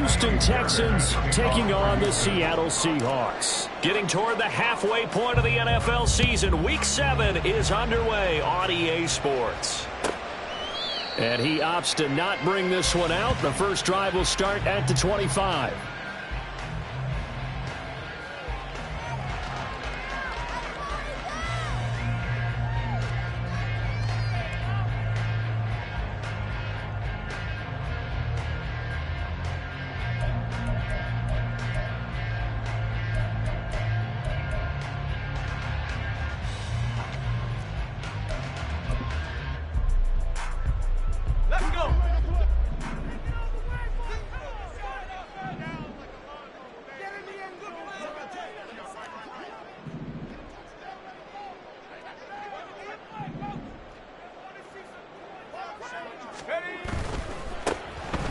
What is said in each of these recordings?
Houston Texans taking on the Seattle Seahawks. Getting toward the halfway point of the NFL season, Week 7 is underway on EA Sports. And he opts to not bring this one out. The first drive will start at the 25.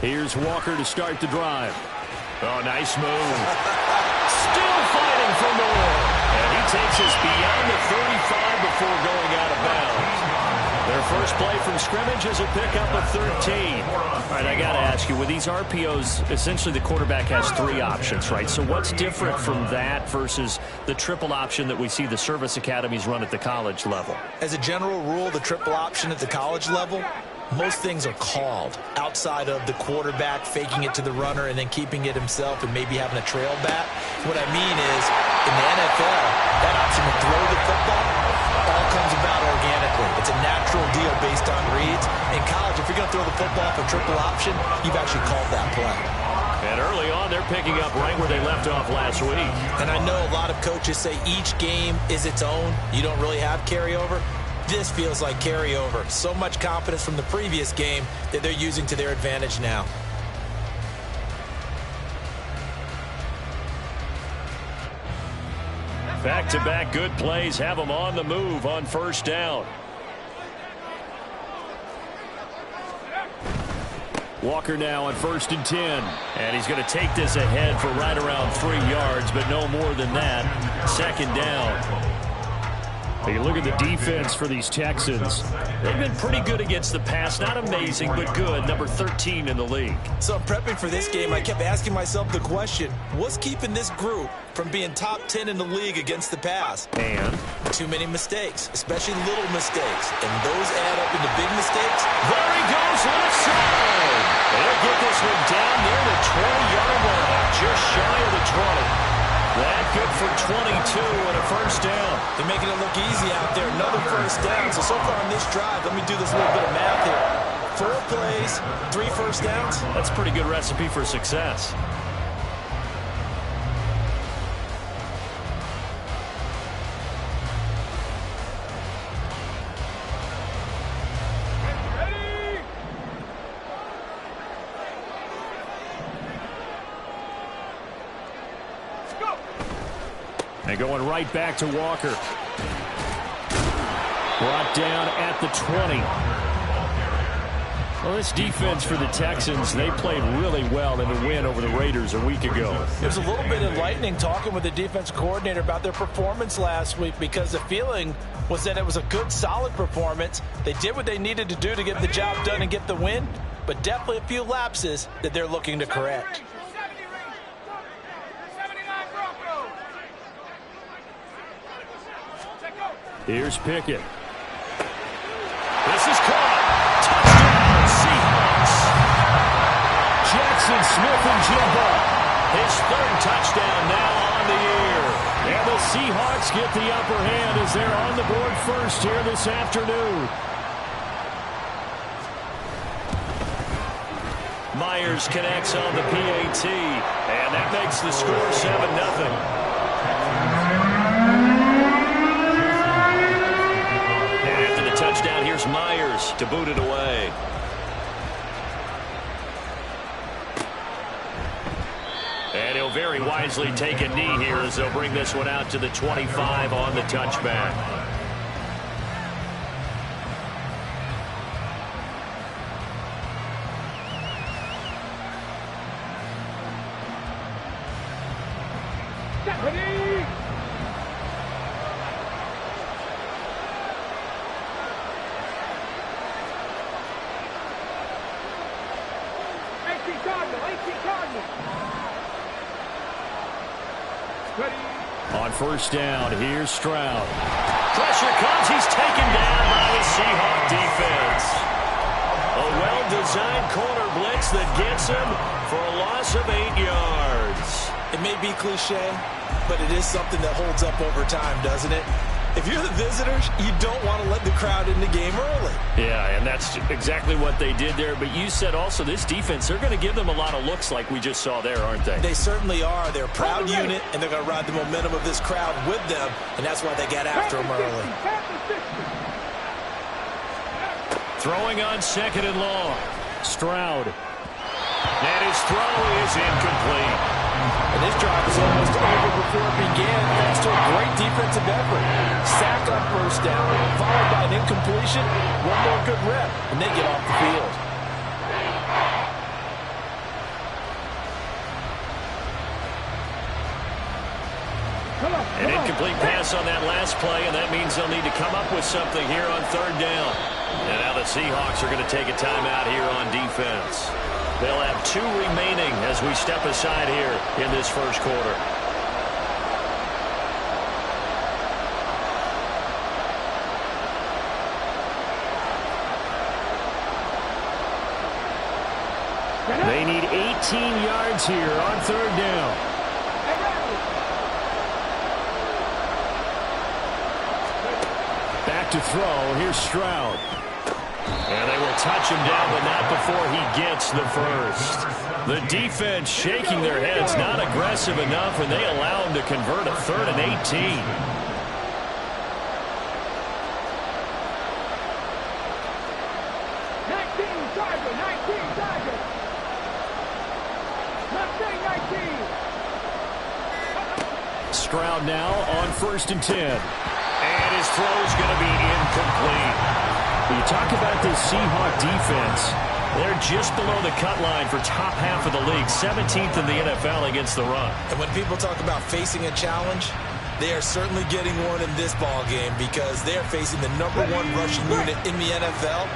Here's Walker to start the drive. Oh, nice move. Still fighting for more. And he takes us beyond the 35 before going out of bounds. Their first play from scrimmage is a pickup of 13. All right, I got to ask you, with these RPOs, essentially the quarterback has 3 options, right? So what's different from that versus the triple option that we see the service academies run at the college level? As a general rule, the triple option at the college level, most things are called outside of the quarterback faking it to the runner and then keeping it himself and maybe having a trail back. What I mean is, in the NFL, that option to throw the football all comes about organically. It's a natural deal based on reads. In college, if you're going to throw the football off a triple option, you've actually called that play. And early on, they're picking up right where they left off last week. And I know a lot of coaches say each game is its own. You don't really have carryover. This feels like carryover. So much confidence from the previous game that they're using to their advantage now. Back-to-back good plays have them on the move on first down. Walker now on 1st and 10. And he's going to take this ahead for right around 3 yards, but no more than that. 2nd down. You look at the defense for these Texans. They've been pretty good against the pass. Not amazing, but good. Number 13 in the league. So prepping for this game, I kept asking myself the question, what's keeping this group from being top 10 in the league against the pass? And? Too many mistakes, especially little mistakes. And those add up into big mistakes. There he goes, left side. They'll get this one down near the 20-yard line. Just shy of the 20. That good for 22 and a first down. They're making it look easy out there. Another first down. So far on this drive, let me do this little bit of math here. 4 plays, 3 first downs. That's a pretty good recipe for success. And going right back to Walker. Brought down at the 20. Well, this defense for the Texans, they played really well in the win over the Raiders a week ago. It was a little bit enlightening talking with the defense coordinator about their performance last week because the feeling was that it was a good, solid performance. They did what they needed to do to get the job done and get the win, but definitely a few lapses that they're looking to correct. Here's Pickett. This is caught. Touchdown, Seahawks. Jackson Smith-Njigba. His 3rd touchdown now on the year. And the Seahawks get the upper hand as they're on the board first here this afternoon. Myers connects on the PAT. And that makes the score 7-0. Touchdown, here's Myers to boot it away. And he'll very wisely take a knee here as they'll bring this one out to the 25 on the touchback. Cardinal. On first down, here's Stroud. Pressure comes. He's taken down by the Seahawk defense. A well-designed corner blitz that gets him for a loss of 8 yards. It may be cliche, but it is something that holds up over time, doesn't it? If you're the visitors, you don't want to let the crowd in the game early. Yeah, and that's exactly what they did there. But you said also this defense, they're going to give them a lot of looks like we just saw there, aren't they? They certainly are. They're a proud unit, and they're going to ride the momentum of this crowd with them, and that's why they got after them early. Throwing on second and long. Stroud. And his throw is incomplete. And this drive is almost over before it began, thanks to a great defensive effort. Sack on first down, followed by an incompletion, one more good rep, and they get off the field. An incomplete pass on that last play, and that means they'll need to come up with something here on third down. And now the Seahawks are going to take a timeout here on defense. They'll have 2 remaining as we step aside here in this first quarter. They need 18 yards here on third down. Back to throw. Here's Stroud. And they will touch him down, but not before he gets the first. The defense shaking their heads, not aggressive enough, and they allow him to convert a 3rd and 18. Stroud now on 1st and 10. And his throw is going to be incomplete. You talk about this Seahawk defense. They're just below the cut line for top half of the league, 17th in the NFL against the run. And when people talk about facing a challenge, they are certainly getting one in this ball game because they're facing the #1 rushing unit in the NFL,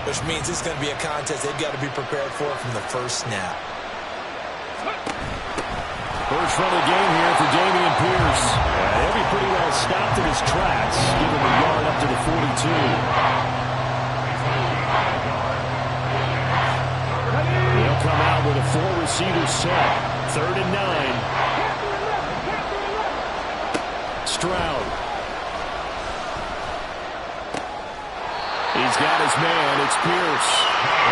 which means it's going to be a contest they've got to be prepared for from the first snap. First run of the game here for Dameon Pierce. He'll be pretty well stopped in his tracks, giving the yard up to the 42. They'll come out with a 4-receiver set. 3rd and 9. Stroud. He's got his man. It's Pierce.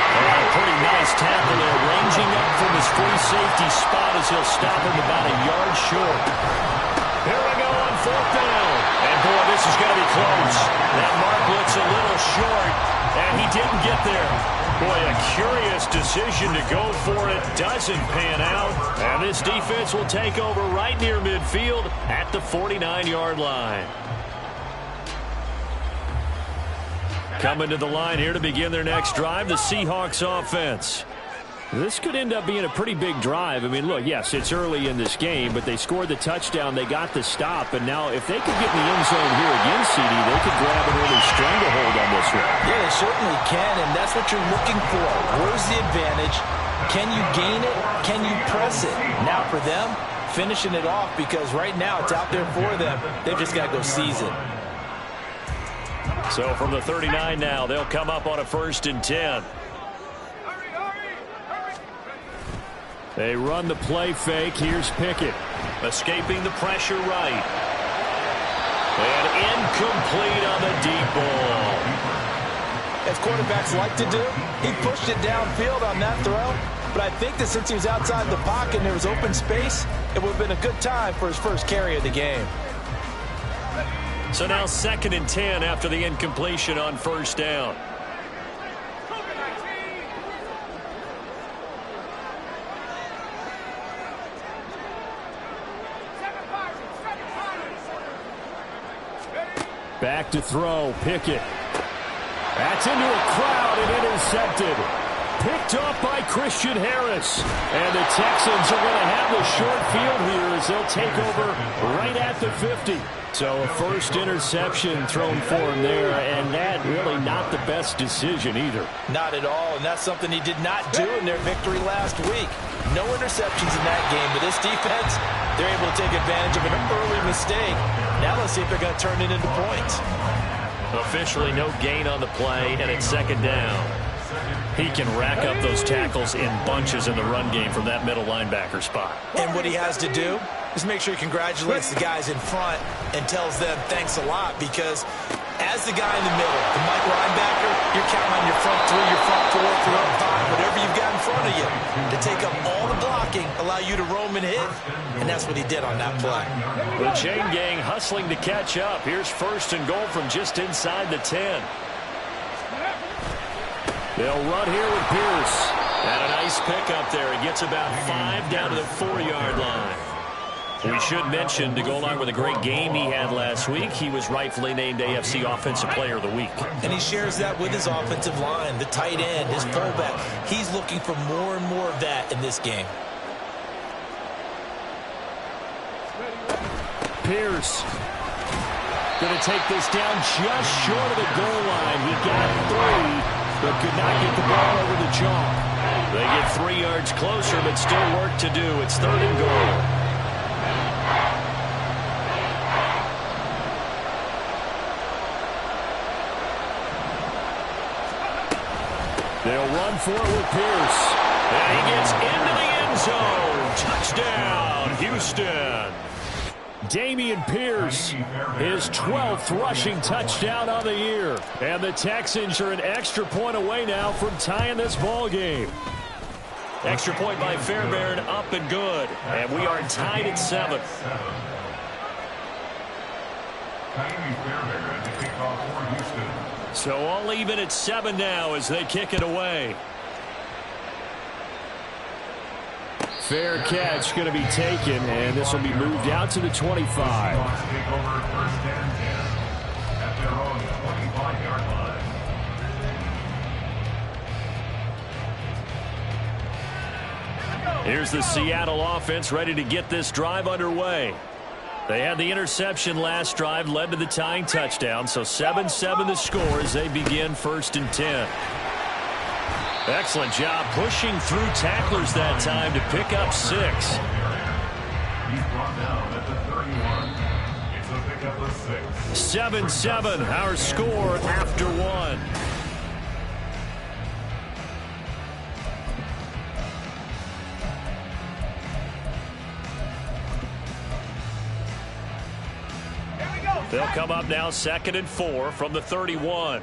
A pretty nice tackle there, ranging up from his free safety spot as he'll stop him about a yard short. Here we go on 4th down. And, boy, this is going to be close. That mark looks a little short, and he didn't get there. Boy, a curious decision to go for it. Doesn't pan out. And this defense will take over right near midfield at the 49-yard line. Coming to the line here to begin their next drive, the Seahawks offense. This could end up being a pretty big drive. I mean, look, yes, it's early in this game, but they scored the touchdown, they got the stop, and now if they could get in the end zone here again, CD, they could grab an early stranglehold on this one. Yeah, they certainly can, and that's what you're looking for. Where's the advantage? Can you gain it? Can you press it? Now for them, finishing it off, because right now it's out there for them. They've just got to go seize it. So from the 39 now, they'll come up on a 1st and 10. They run the play fake. Here's Pickett. Escaping the pressure right. And incomplete on the deep ball. As quarterbacks like to do, he pushed it downfield on that throw. But I think that since he was outside the pocket and there was open space, it would have been a good time for his first carry of the game. So now 2nd and 10 after the incompletion on 1st down. Back to throw, Pickett. That's into a crowd and intercepted. Picked off by Christian Harris. And the Texans are going to have the short field here as they'll take over right at the 50. So a first interception thrown for him there, and that really not the best decision either. Not at all, and that's something he did not do in their victory last week. No interceptions in that game, but this defense, they're able to take advantage of an early mistake. Now let's see if they're going to turn it into points. Officially no gain on the play, and it's second down. He can rack up those tackles in bunches in the run game from that middle linebacker spot. And what he has to do is make sure he congratulates the guys in front and tells them thanks a lot, because as the guy in the middle, the linebacker, you're counting on your front three, your front four, your front five, whatever you've got in front of you to take up all the blocking, allow you to roam and hit, and that's what he did on that play. The chain gang hustling to catch up. Here's first and goal from just inside the 10. They'll run here with Pierce. And a nice pickup there. He gets about 5 down to the 4-yard line. We should mention, to go along with a great game he had last week, he was rightfully named AFC Offensive Player of the Week. And he shares that with his offensive line, the tight end, his fullback. He's looking for more and more of that in this game. Pierce going to take this down just short of the goal line. He got 3, but could not get the ball over the chalk. They get 3 yards closer, but still work to do. It's third and goal. They'll run for it with Pierce. And he gets into the end zone. Touchdown, Houston. Dameon Pierce, his 12th rushing touchdown on the year. And the Texans are an extra point away now from tying this ball game. Extra point by Fairbairn, up and good. And we are tied at 7. So all even at 7 now as they kick it away. Fair catch going to be taken, and this will be moved out to the 25. Here's the Seattle offense ready to get this drive underway. They had the interception last drive, led to the tying touchdown, so 7-7 the score as they begin first and 10. Excellent job pushing through tacklers that time to pick up 6. He's brought down at the 31. It's a pickup of 6. 7-7, our score after 1. They'll come up now 2nd and 4 from the 31.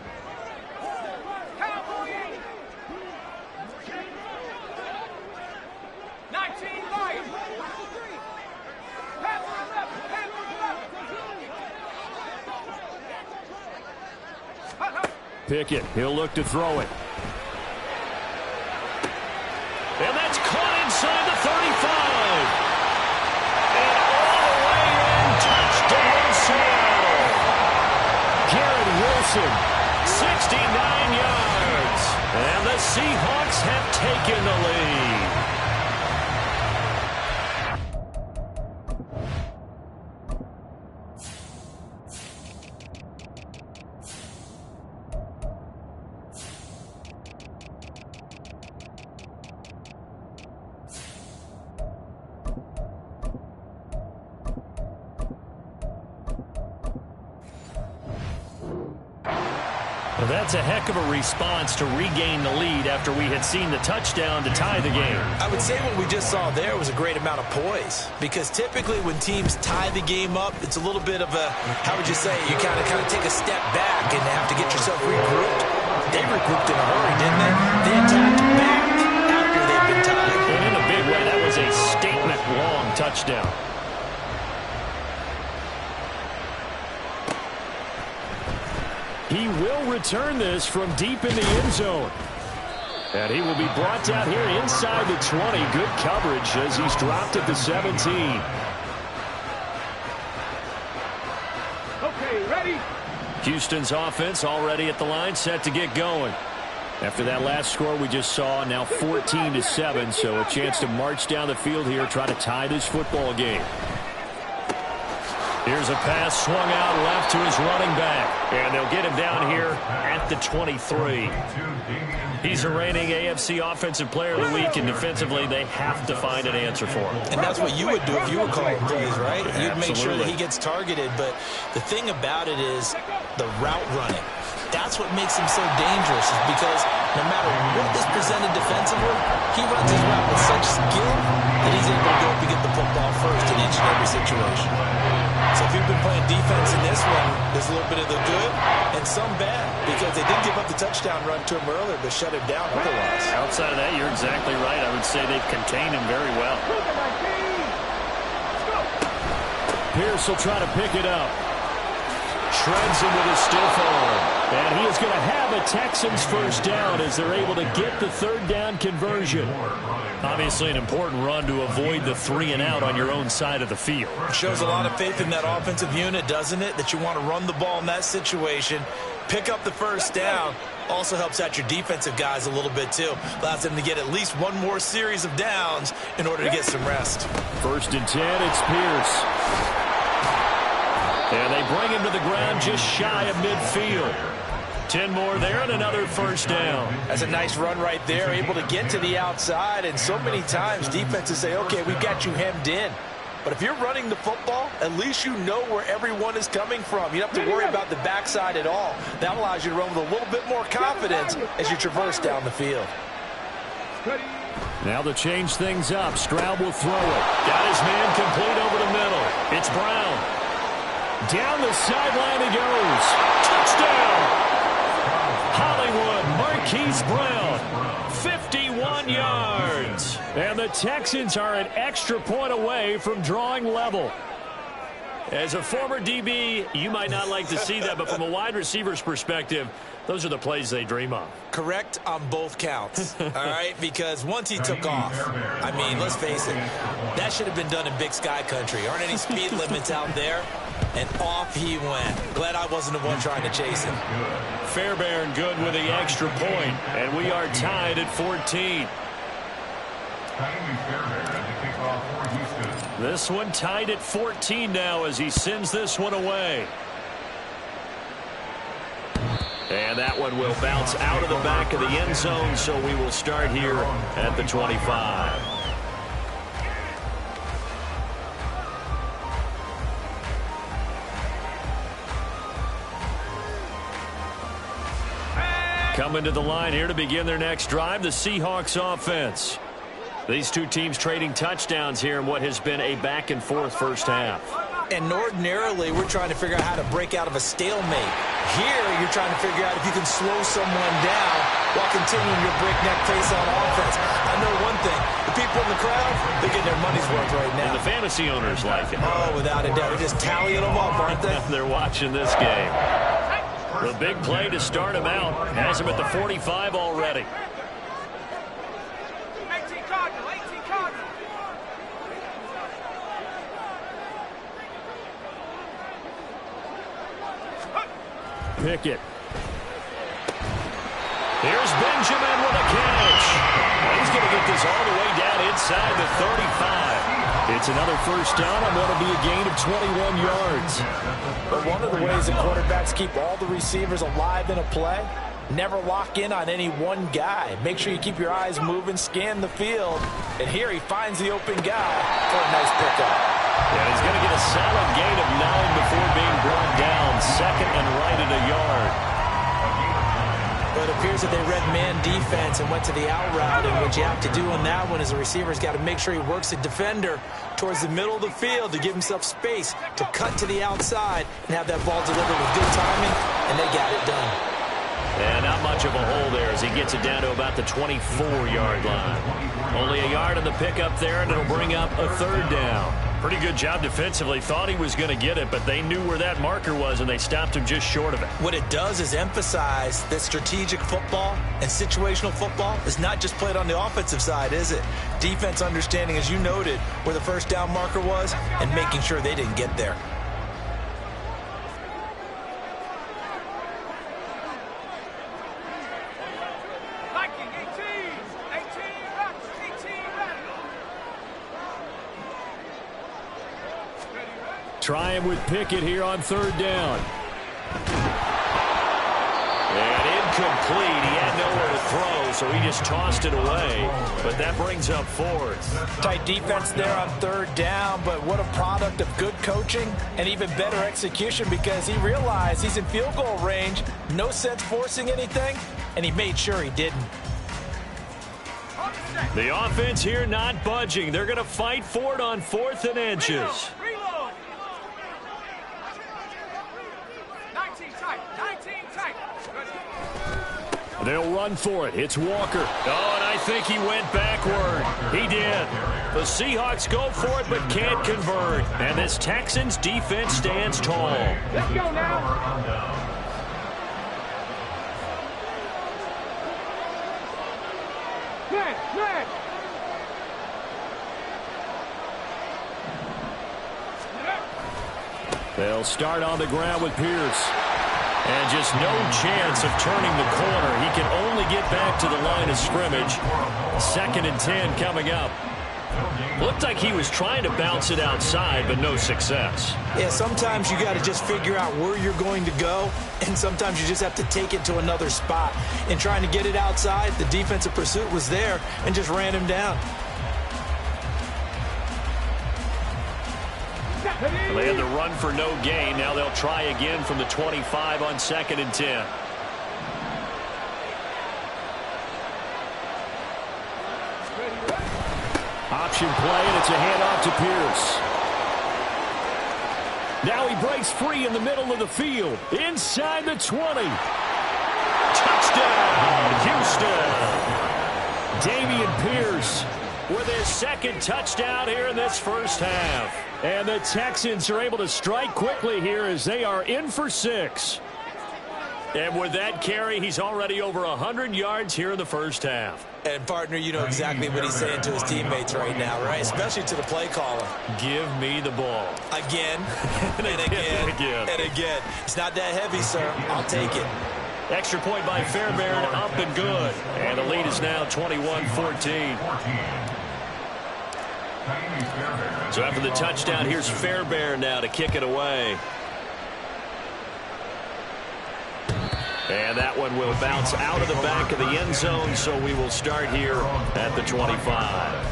Pickett, he'll look to throw it. And that's caught inside the 35. And all the way in, touchdown Seattle. Garrett Wilson, 69 yards. And the Seahawks have taken the lead. Well, that's a heck of a response to regain the lead after we had seen the touchdown to tie the game. I would say what we just saw there was a great amount of poise, because typically when teams tie the game up, it's a little bit of a, how would you say, you kind of take a step back and have to get yourself regrouped. They regrouped in a hurry, didn't they? They attacked back after they'd been tied. And in a big way, that was a statement-long touchdown. He will return this from deep in the end zone. And he will be brought down here inside the 20. Good coverage as he's dropped at the 17. Okay, ready? Houston's offense already at the line, set to get going. After that last score we just saw, now 14-7, so a chance to march down the field here, try to tie this football game. Here's a pass swung out left to his running back, and they'll get him down here at the 23. He's the reigning AFC Offensive Player of the Week, and defensively they have to find an answer for him. And that's what you would do if you were calling plays, right? You'd Absolutely. make sure that he gets targeted, but the thing about it is the route running. That's what makes him so dangerous, is because no matter what is presented defensively, he runs his route with such skill that he's able to go up and get the football first in each and every situation. So if you've been playing defense in this one, there's a little bit of the good and some bad, because they did give up the touchdown run to him earlier, but shut him down otherwise. Outside of that, you're exactly right. I would say they've contained him very well. Pierce will try to pick it up. Shreds him with his stiff arm. And he is going to have a Texans first down as they're able to get the third down conversion. Obviously an important run to avoid the 3-and-out on your own side of the field. It shows a lot of faith in that offensive unit, doesn't it? That you want to run the ball in that situation, pick up the first down. Also helps out your defensive guys a little bit too. Allows them to get at least one more series of downs in order to get some rest. 1st and 10, it's Pierce. And they bring him to the ground just shy of midfield. 10 more there and another first down. That's a nice run right there, able to get to the outside. And so many times defenses say, okay, we've got you hemmed in. But if you're running the football, at least you know where everyone is coming from. You don't have to worry about the backside at all. That allows you to run with a little bit more confidence as you traverse down the field. Now to change things up, Stroud will throw it. Got his man complete over the middle. It's Brown. Down the sideline he goes. Touchdown! Hollywood Marquise Brown, 51 yards. And the Texans are an extra point away from drawing level. As a former DB, you might not like to see that, but from a wide receiver's perspective, those are the plays they dream of. Correct on both counts, all right? Because once he took off, I mean, let's face it, that should have been done in Big Sky Country. Aren't any speed limits out there? And off he went. Glad I wasn't the one trying to chase him. Fairbairn good with the extra point, and we are tied at 14. This one tied at 14 now as he sends this one away. And that one will bounce out of the back of the end zone, so we will start here at the 25. Coming to the line here to begin their next drive, the Seahawks offense. These two teams trading touchdowns here in what has been a back-and-forth first half. And ordinarily, we're trying to figure out how to break out of a stalemate. Here, you're trying to figure out if you can slow someone down while continuing your breakneck pace on offense. I know one thing. The people in the crowd, they're getting their money's worth right now. And the fantasy owners like it. Oh, without a doubt. They're just tallying them up, aren't they? They're watching this game. The big play to start him out has him at the 45 already. 18 Cardinal, 18 Cardinal. Pickett. Here's Benjamin with a catch. He's going to get this all the way down inside the 35. It's another first down on what will be a gain of 21 yards. But one of the ways that quarterbacks keep all the receivers alive in a play, never lock in on any one guy. Make sure you keep your eyes moving, scan the field. And here he finds the open guy for a nice pickup. Yeah, he's going to get a solid gain of 9 before being brought down. Second and right at a yard. But it appears that they read man defense and went to the out route. And what you have to do on that one is the receiver's got to make sure he works the defender towards the middle of the field to give himself space to cut to the outside and have that ball delivered with good timing, and they got it done. And not much of a hole there as he gets it down to about the 24-yard line. Only a yard on the pickup there, and it'll bring up a third down. Pretty good job defensively. Thought he was going to get it, but they knew where that marker was, and they stopped him just short of it. What it does is emphasize that strategic football and situational football is not just played on the offensive side, is it? Defense understanding, as you noted, where the first down marker was and making sure they didn't get there. try him with Pickett here on 3rd down. And incomplete. He had nowhere to throw, so he just tossed it away. But that brings up 4th. Tight defense there on 3rd down, but what a product of good coaching and even better execution, because he realized he's in field goal range. No sense forcing anything, and he made sure he didn't. The offense here not budging. They're going to fight for it on 4th and inches. Reload. 19 tight. 19 tight. They'll run for it. It's Walker. Oh, and I think he went backward. He did. The Seahawks go for it but can't convert. And this Texans defense stands tall. Let's go now. Man. They'll start on the ground with Pierce. And just no chance of turning the corner. He can only get back to the line of scrimmage. 2nd and 10 coming up. Looked like he was trying to bounce it outside, but no success. Yeah, sometimes you got to just figure out where you're going to go, and sometimes you just have to take it to another spot. In trying to get it outside, the defensive pursuit was there and just ran him down. They had the run for no gain. Now they'll try again from the 25 on 2nd and 10. Option play, and it's a handoff to Pierce. Now he breaks free in the middle of the field. Inside the 20. Touchdown, Houston. Dameon Pierce with his 2nd touchdown here in this first half. And the Texans are able to strike quickly here as they are in for 6. And with that carry, he's already over 100 yards here in the first half. And, partner, you know exactly what he's saying to his teammates right now, right? Especially to the play caller. Give me the ball. Again, and again, and again. It's not that heavy, sir. I'll take it. Extra point by Fairbairn, up and good. And the lead is now 21-14. So after the touchdown, here's Fairbairn now to kick it away. And that one will bounce out of the back of the end zone, so we will start here at the 25.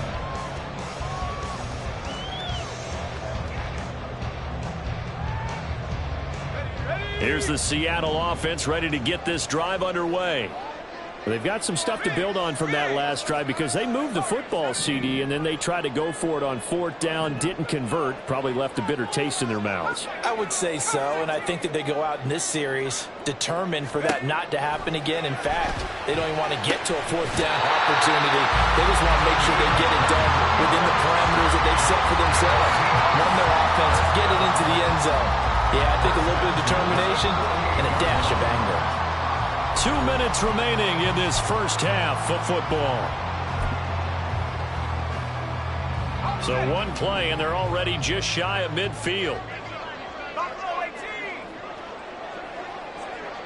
Here's the Seattle offense ready to get this drive underway. They've got some stuff to build on from that last drive because they moved the football, CD, and then they tried to go for it on 4th down, didn't convert, probably left a bitter taste in their mouths. I would say so, and I think that they go out in this series determined for that not to happen again. In fact, they don't even want to get to a 4th down opportunity. They just want to make sure they get it done within the parameters that they've set for themselves. Run their offense, get it into the end zone. Yeah, I think a little bit of determination and a dash of anger. 2 minutes remaining in this first half of football. So one play, and they're already just shy of midfield. Buffalo 18.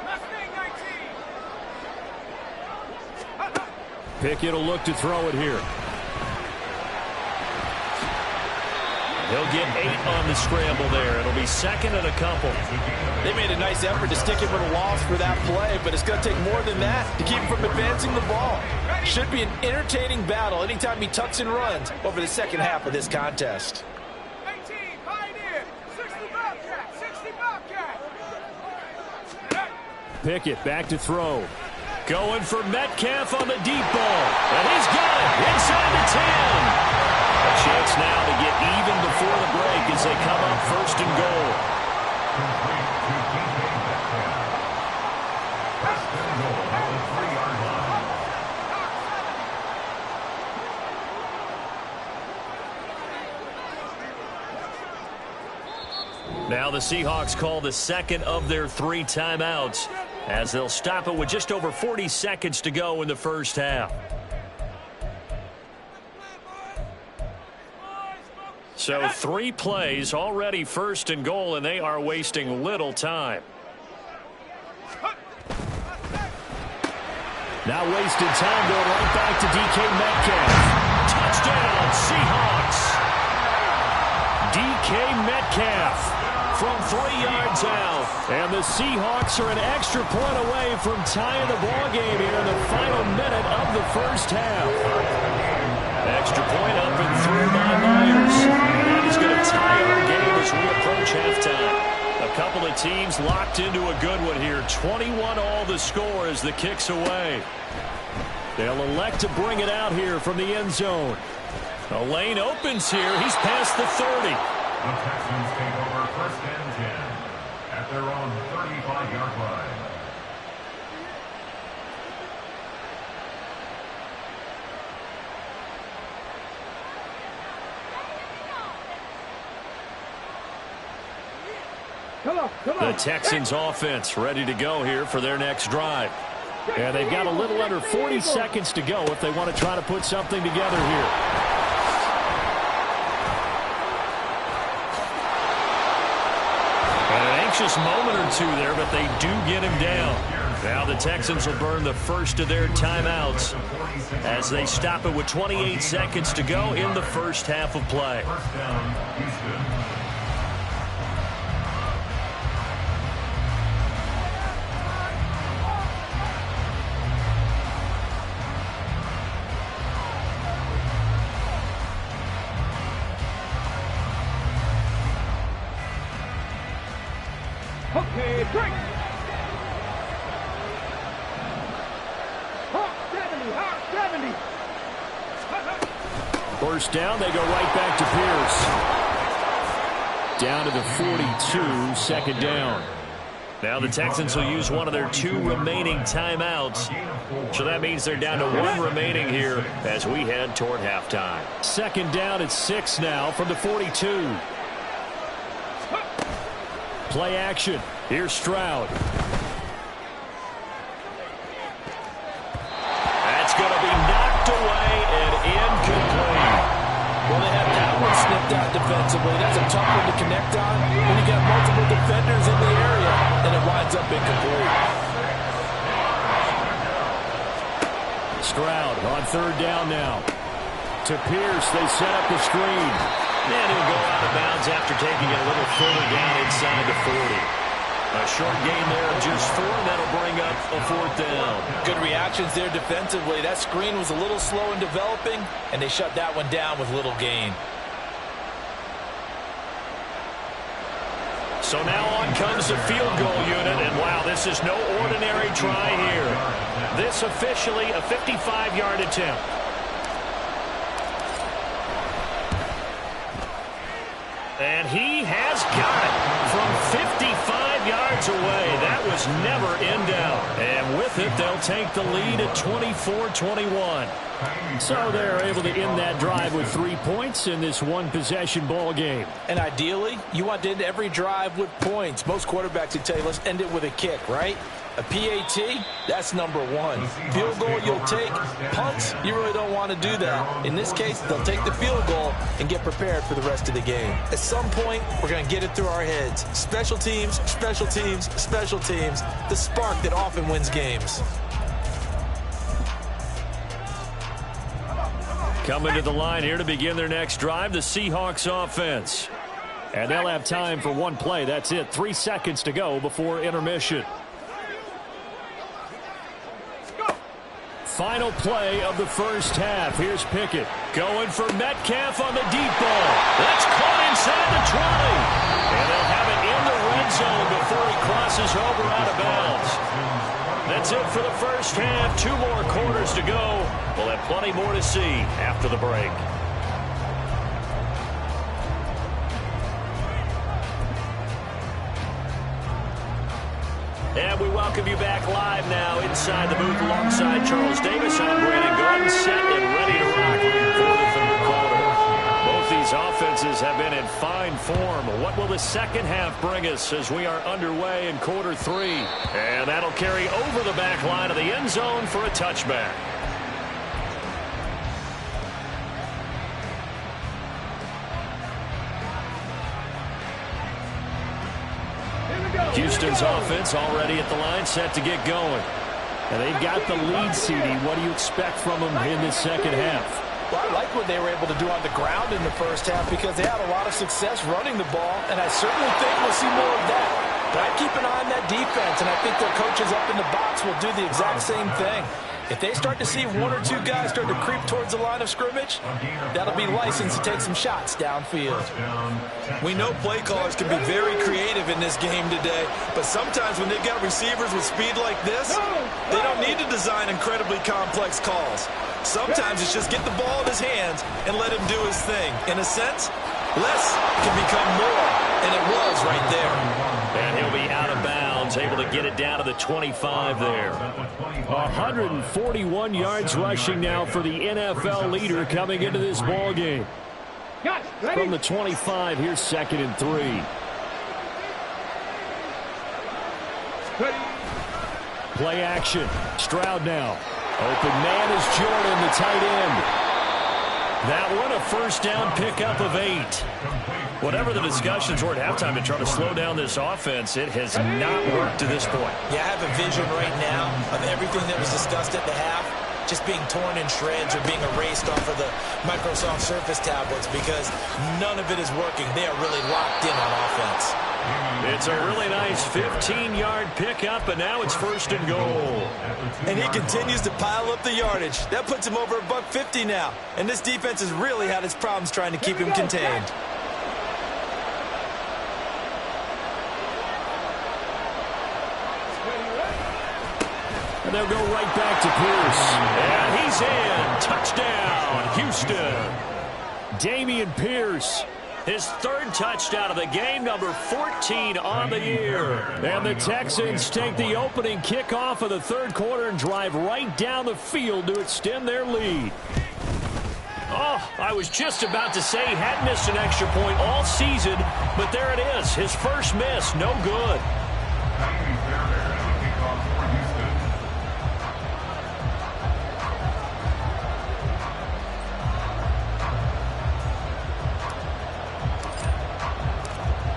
Mustang 19. Pickett will look to throw it here. He'll get 8 on the scramble there. It'll be 2nd and a couple. They made a nice effort to stick him with a loss for that play, but it's going to take more than that to keep him from advancing the ball. Should be an entertaining battle anytime he tucks and runs over the second half of this contest. 18, Pioneer, 60 Bobcat, 60 Bobcat. Pickett back to throw. Going for Metcalf on the deep ball. And he's got it inside the 10. A chance now to get even before the break as they come up 1st and goal. Now the Seahawks call the 2nd of their 3 timeouts as they'll stop it with just over 40 seconds to go in the first half. So 3 plays, already 1st and goal, and they are wasting little time. Now wasted time going right back to DK Metcalf. Touchdown, Seahawks. DK Metcalf from 3 yards out. And the Seahawks are an extra point away from tying the ball game here in the final minute of the first half. Extra point up and through by Myers. And that is going to tie our game as we approach halftime. A couple of teams locked into a good one here. 21-all the score as the kick's away. They'll elect to bring it out here from the end zone. A lane opens here. He's past the 30. The Texans take over 1st and 10 at their own 35-yard line. The Texans offense ready to go here for their next drive. And they've got a little under 40 seconds to go if they want to try to put something together here. And an anxious moment or two there, but they do get him down. Now the Texans will burn the first of their timeouts as they stop it with 28 seconds to go in the first half of play. First down, Houston. Okay, drink. Hawk 70, Hawk 70. First down, they go right back to Pierce. Down to the 42, second down. Now the Texans will use one of their 2 remaining timeouts. So that means they're down to 1 remaining here as we head toward halftime. Second down at 6 now from the 42. Play action. Here's Stroud. That's going to be knocked away and incomplete. Well, they have that one snipped out defensively. That's a tough one to connect on when you got multiple defenders in the area, and it winds up incomplete. Stroud on third down now. To Pierce, they set up the screen. And he'll go out of bounds after taking it a little further down inside the 40. A short gain there of just 4. That'll bring up a 4th down. Good reactions there defensively. That screen was a little slow in developing, and they shut that one down with little gain. So now on comes the field goal unit, and wow, this is no ordinary try here. This officially a 55-yard attempt. And he has got it from 55 yards away. That was never in doubt. And with it, they'll take the lead at 24-21. So they're able to end that drive with 3 points in this one-possession ball game. And ideally, you want to end every drive with points. Most quarterbacks would tell you, let's end it with a kick, right? A PAT, that's number 1. Field goal, you'll take. Punts, you really don't want to do that. In this case, they'll take the field goal and get prepared for the rest of the game. At some point, we're going to get it through our heads. Special teams, special teams, special teams. The spark that often wins games. Coming to the line here to begin their next drive, the Seahawks offense. And they'll have time for 1 play. That's it. 3 seconds to go before intermission. Final play of the first half. Here's Pickett going for Metcalf on the deep ball. That's caught inside the 20. And they'll have it in the red zone before he crosses over out of bounds. That's it for the first half. 2 more quarters to go. We'll have plenty more to see after the break. And we welcome you back live now inside the booth alongside Charles Davis. I'm Brandon Gordon, set and ready to rock for the third quarter. Both these offenses have been in fine form. What will the second half bring us as we are underway in quarter 3? And that'll carry over the back line of the end zone for a touchback. Houston's offense already at the line, set to get going. And they've got the lead, CD. What do you expect from them in this second half? Well, I like what they were able to do on the ground in the first half because they had a lot of success running the ball, and I certainly think we'll see more of that. But I'd keep an eye on that defense, and I think their coaches up in the box will do the exact same thing. If they start to see one or two guys start to creep towards the line of scrimmage, that'll be license to take some shots downfield. We know play callers can be very creative in this game today, but sometimes when they've got receivers with speed like this, they don't need to design incredibly complex calls. Sometimes it's just get the ball in his hands and let him do his thing. In a sense, less can become more, and it was right there. And he'll be out of bounds, able to get it down to the 25 there. 141 yards rushing now for the NFL leader coming into this ball game. From the 25, here's 2nd and 3. Play action. Stroud now. Open man is Jordan, the tight end. That one a first down pickup of 8. Whatever the discussions were at halftime to try to slow down this offense, it has not worked to this point. Yeah, I have a vision right now of everything that was discussed at the half just being torn in shreds or being erased off of the Microsoft Surface tablets because none of it is working. They are really locked in on offense. It's a really nice 15-yard pickup, and now it's 1st and goal. And he continues to pile up the yardage. That puts him over $150 now. And this defense has really had its problems trying to keep him contained. And they'll go right back to Pierce. And he's in. Touchdown, Houston. Dameon Pierce. His 3rd touchdown of the game, number 14 on the year. And the Texans take the opening kickoff of the 3rd quarter and drive right down the field to extend their lead. Oh, I was just about to say he hadn't missed an extra point all season, but there it is. His first miss, no good.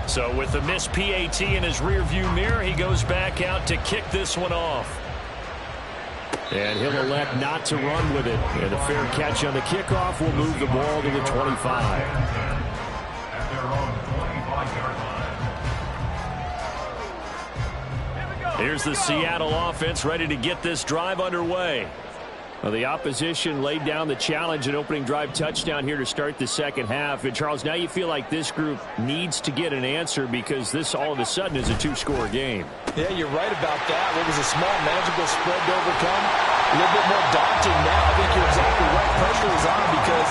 So with the missed PAT in his rearview mirror, he goes back out to kick this one off. And he'll elect not to run with it. And a fair catch on the kickoff will move the ball to the 25. Here's the Seattle offense ready to get this drive underway. Well, the opposition laid down the challenge and opening drive touchdown here to start the 2nd half. And, Charles, now you feel like this group needs to get an answer because this all of a sudden is a 2-score game. Yeah, you're right about that. What was a small, manageable spread to overcome? A little bit more daunting now. I think you're exactly right. Pressure is on because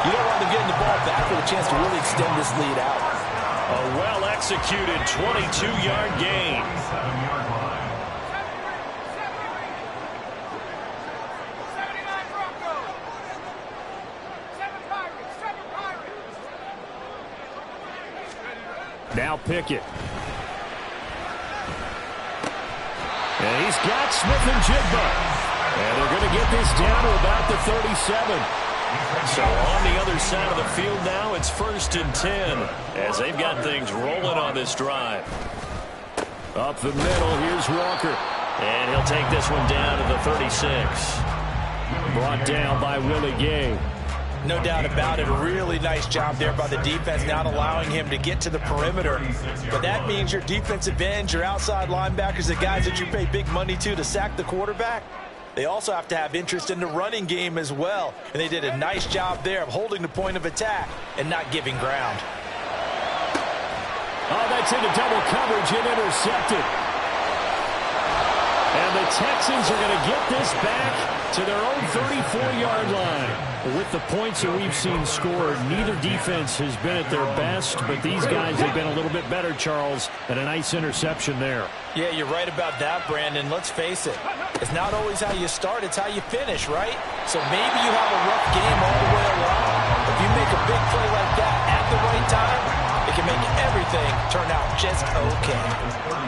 you don't want them getting the ball back with a chance to really extend this lead out. A well-executed 22-yard gain. Now Pickett. And he's got Smith-Njigba. And they're going to get this down to about the 37. So on the other side of the field now, it's 1st and 10 as they've got things rolling on this drive. Up the middle, here's Walker. And he'll take this one down to the 36. Brought down by Willie Gay. No doubt about it. A really nice job there by the defense, not allowing him to get to the perimeter. But that means your defensive ends, your outside linebackers, the guys that you pay big money to sack the quarterback, they also have to have interest in the running game as well. And they did a nice job there of holding the point of attack and not giving ground. Oh, that's into double coverage and intercepted. And the Texans are going to get this back to their own 34-yard line. With the points that we've seen scored, neither defense has been at their best, but these guys have been a little bit better, Charles, and a nice interception there. Yeah, you're right about that, Brandon. Let's face it. It's not always how you start, it's how you finish, right? So maybe you have a rough game all the way along. If you make a big play like that at the right time, it can make everything turn out just okay.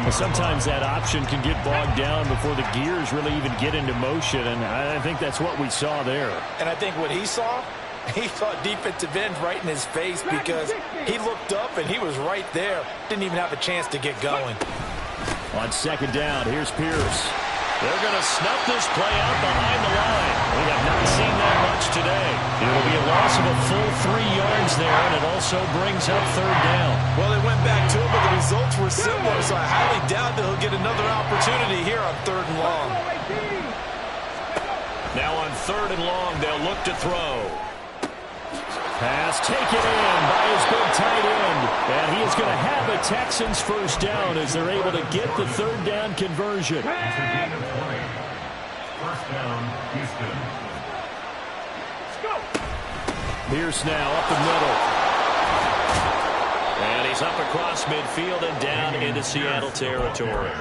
Well, sometimes that option can get bogged down before the gears really even get into motion, and I think that's what we saw there. And I think what he saw defensive end right in his face because he looked up and he was right there. Didn't even have a chance to get going. On 2nd down, here's Pierce. They're going to snuff this play out behind the line. We have not seen that much today. It'll be a loss of a full 3 yards there, and it also brings up third down. Well, they went back to it, but the results were similar, so I highly doubt that he'll get another opportunity here on 3rd and long. Now on 3rd and long, they'll look to throw. Pass taken in by his big tight end. And he is going to have a Texans first down as they're able to get the 3rd down conversion. It's a gain of 20. First down, Houston. Pierce now up the middle. And he's up across midfield and down into Seattle territory.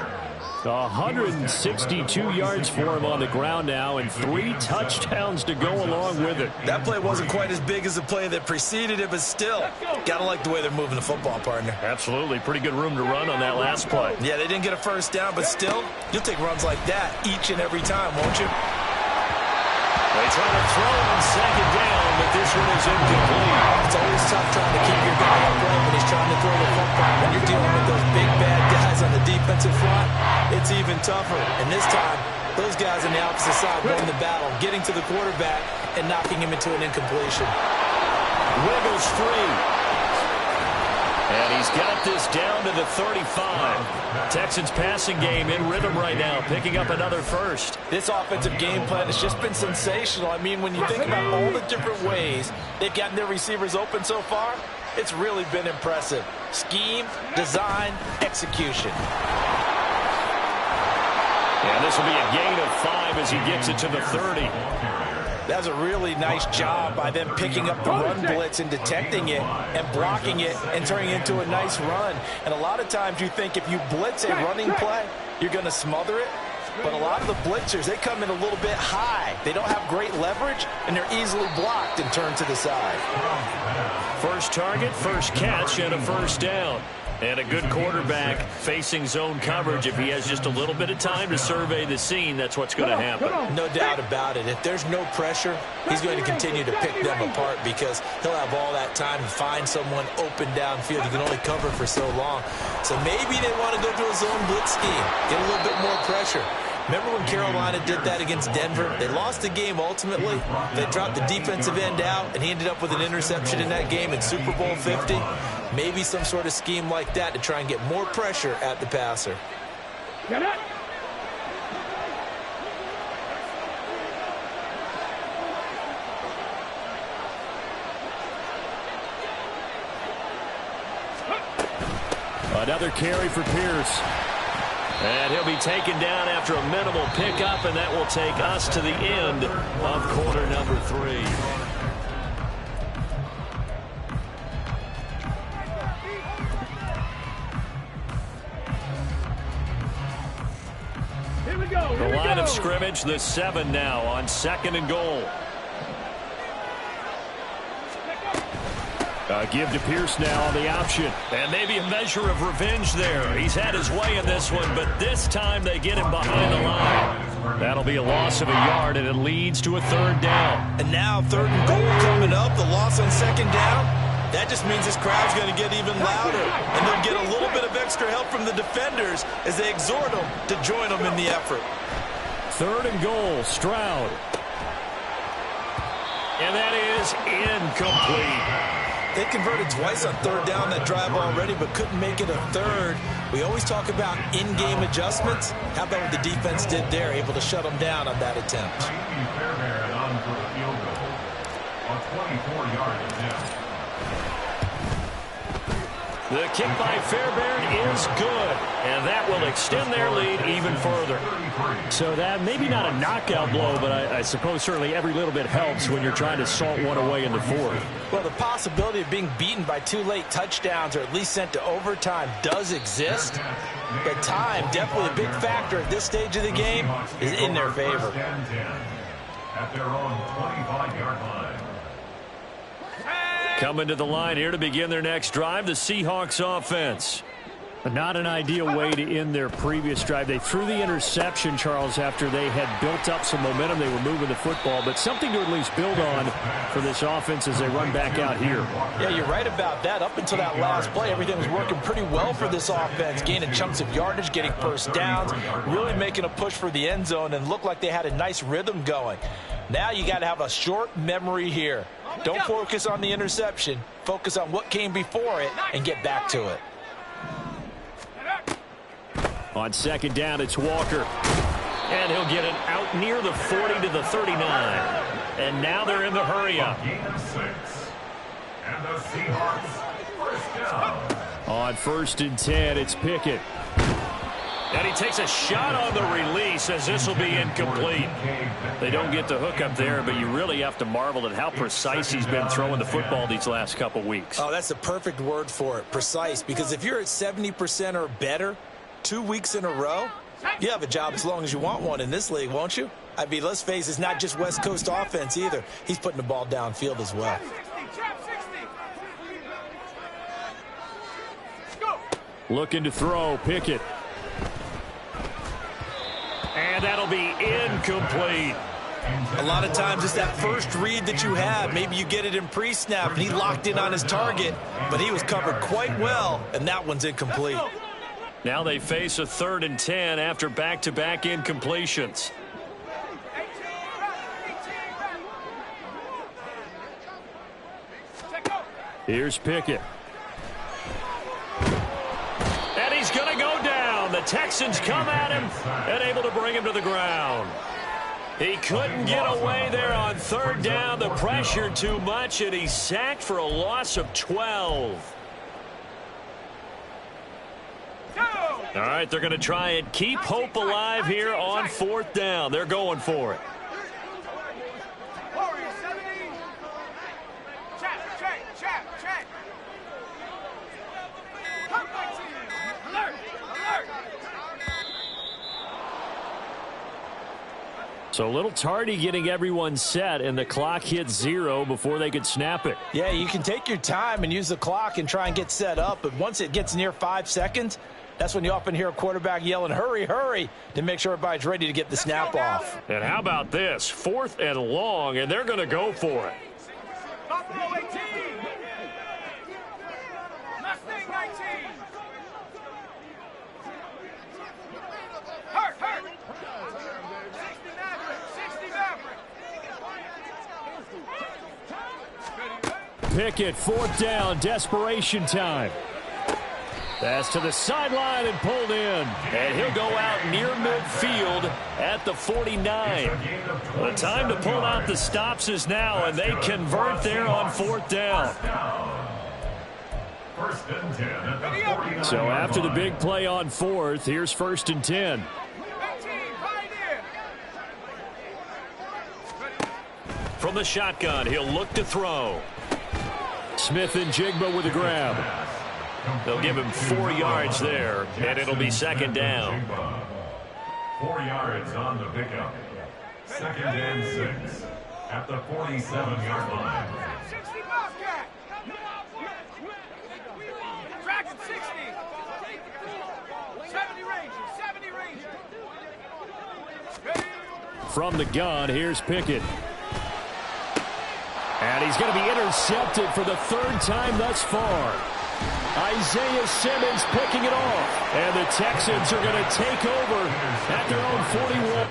162 yards for him on the ground now and 3 touchdowns to go along with it. That play wasn't quite as big as the play that preceded it, but still, gotta like the way they're moving the football, partner. Absolutely. Pretty good room to run on that last play. Yeah, they didn't get a first down, but still, you'll take runs like that each and every time, won't you? They try to throw on 2nd down, but this one is incomplete. It's always tough trying to keep your guy upright when he's trying to throw the football. When you're dealing with those big, bad guys on the defensive front, it's even tougher. And this time, those guys on the opposite side won the battle, getting to the quarterback and knocking him into an incompletion. Wiggles free. And he's got this down to the 35. Texans passing game in rhythm right now, picking up another first. This offensive game plan has just been sensational. I mean, when you think about all the different ways they've gotten their receivers open so far, it's really been impressive. Scheme, design, execution. And this will be a gain of 5 as he gets it to the 30. That's a really nice job by them picking up the run blitz and detecting it and blocking it and turning it into a nice run. And a lot of times you think if you blitz a running play, you're going to smother it. But a lot of the blitzers, they come in a little bit high. They don't have great leverage, and they're easily blocked and turned to the side. First target, first catch, and a first down. And a good quarterback facing zone coverage. If he has just a little bit of time to survey the scene, that's what's going to happen. No doubt about it. If there's no pressure, he's going to continue to pick them apart because he'll have all that time to find someone open downfield. You can only cover for so long. So maybe they want to go to a zone blitz scheme, get a little bit more pressure. Remember when Carolina did that against Denver? They lost the game ultimately. They dropped the defensive end out, and he ended up with an interception in that game in Super Bowl 50. Maybe some sort of scheme like that to try and get more pressure at the passer. Get it. Another carry for Pierce. And he'll be taken down after a minimal pickup, and that will take us to the end of quarter number 3. Here we go. The line of scrimmage, the 7 now on 2nd and goal. Give to Pierce now on the option. And maybe a measure of revenge there. He's had his way in this one, but this time they get him behind the line. That'll be a loss of a yard, and it leads to a 3rd down. And now 3rd and goal coming up. The loss on 2nd down. That just means this crowd's going to get even louder. And they'll get a little bit of extra help from the defenders as they exhort them to join them in the effort. 3rd and goal, Stroud. And that is incomplete. They converted twice on 3rd down that drive already, but couldn't make it a 3rd. We always talk about in-game adjustments. How about what the defense did there, able to shut them down on that attempt? Fairbairn on for the field goal. A 24-yard attempt. The kick by Fairbairn is good, and that will extend their lead even further. So that maybe not a knockout blow, but I suppose certainly every little bit helps when you're trying to salt one away in the 4th. Well, the possibility of being beaten by 2 late touchdowns or at least sent to overtime does exist, but time, definitely a big factor at this stage of the game, is in their favor. At their own 25-yard line. Coming to the line here to begin their next drive, the Seahawks offense. Not an ideal way to end their previous drive. They threw the interception, Charles, after they had built up some momentum. They were moving the football, but something to at least build on for this offense as they run back out here. Yeah, you're right about that. Up until that last play, everything was working pretty well for this offense, gaining chunks of yardage, getting first downs, really making a push for the end zone, and looked like they had a nice rhythm going. Now you got to have a short memory here. Don't focus on the interception. Focus on what came before it and get back to it. On second down, it's Walker. And he'll get it out near the 40 to the 39. And now they're in the hurry-up. And the Seahawks first down. On 1st and 10, it's Pickett. And he takes a shot on the release as this will be incomplete. They don't get the hook up there, but you really have to marvel at how precise he's been throwing the football these last couple weeks. Oh, that's the perfect word for it, precise, because if you're at 70% or better 2 weeks in a row, you have a job as long as you want one in this league, won't you? I mean, let's face it, it's not just West Coast offense either. He's putting the ball downfield as well. Looking to throw, Pickett. And that'll be incomplete. A lot of times it's that first read that you have. Maybe you get it in pre-snap, and he locked in on his target, but he was covered quite well, and that one's incomplete. Now they face a 3rd and 10 after back-to-back incompletions. Here's Pickett. And he's going to go down. The Texans come at him and able to bring him to the ground. He couldn't get away there on 3rd down. The pressure too much, and he's sacked for a loss of 12. All right, they're going to try and keep hope alive here on 4th down. They're going for it. So a little tardy getting everyone set, and the clock hits 0 before they could snap it. Yeah, you can take your time and use the clock and try and get set up, but once it gets near 5 seconds, that's when you often hear a quarterback yelling, hurry, hurry, to make sure everybody's ready to get the snap off. And how about this? 4th and long, and they're going to go for it. Buffalo 18. Mustang 19. Hurt. 60 Maverick. Pickett, 4th down, desperation time. Pass to the sideline and pulled in. And he'll go out near midfield at the 49. The time to pull out the stops is now, and they convert there on 4th down. So after the big play on 4th, here's 1st and 10. From the shotgun, he'll look to throw. Smith and Jigba with a grab. They'll give him 4 yards there, and it'll be 2nd down. 4 yards on the pickup. 2nd and 6 at the 47-yard line. 60 Bobcat. Dragon 60. 70 Ranger. From the gun, here's Pickett. And he's going to be intercepted for the 3rd time thus far. Isaiah Simmons picking it off. And the Texans are going to take over at their own 41.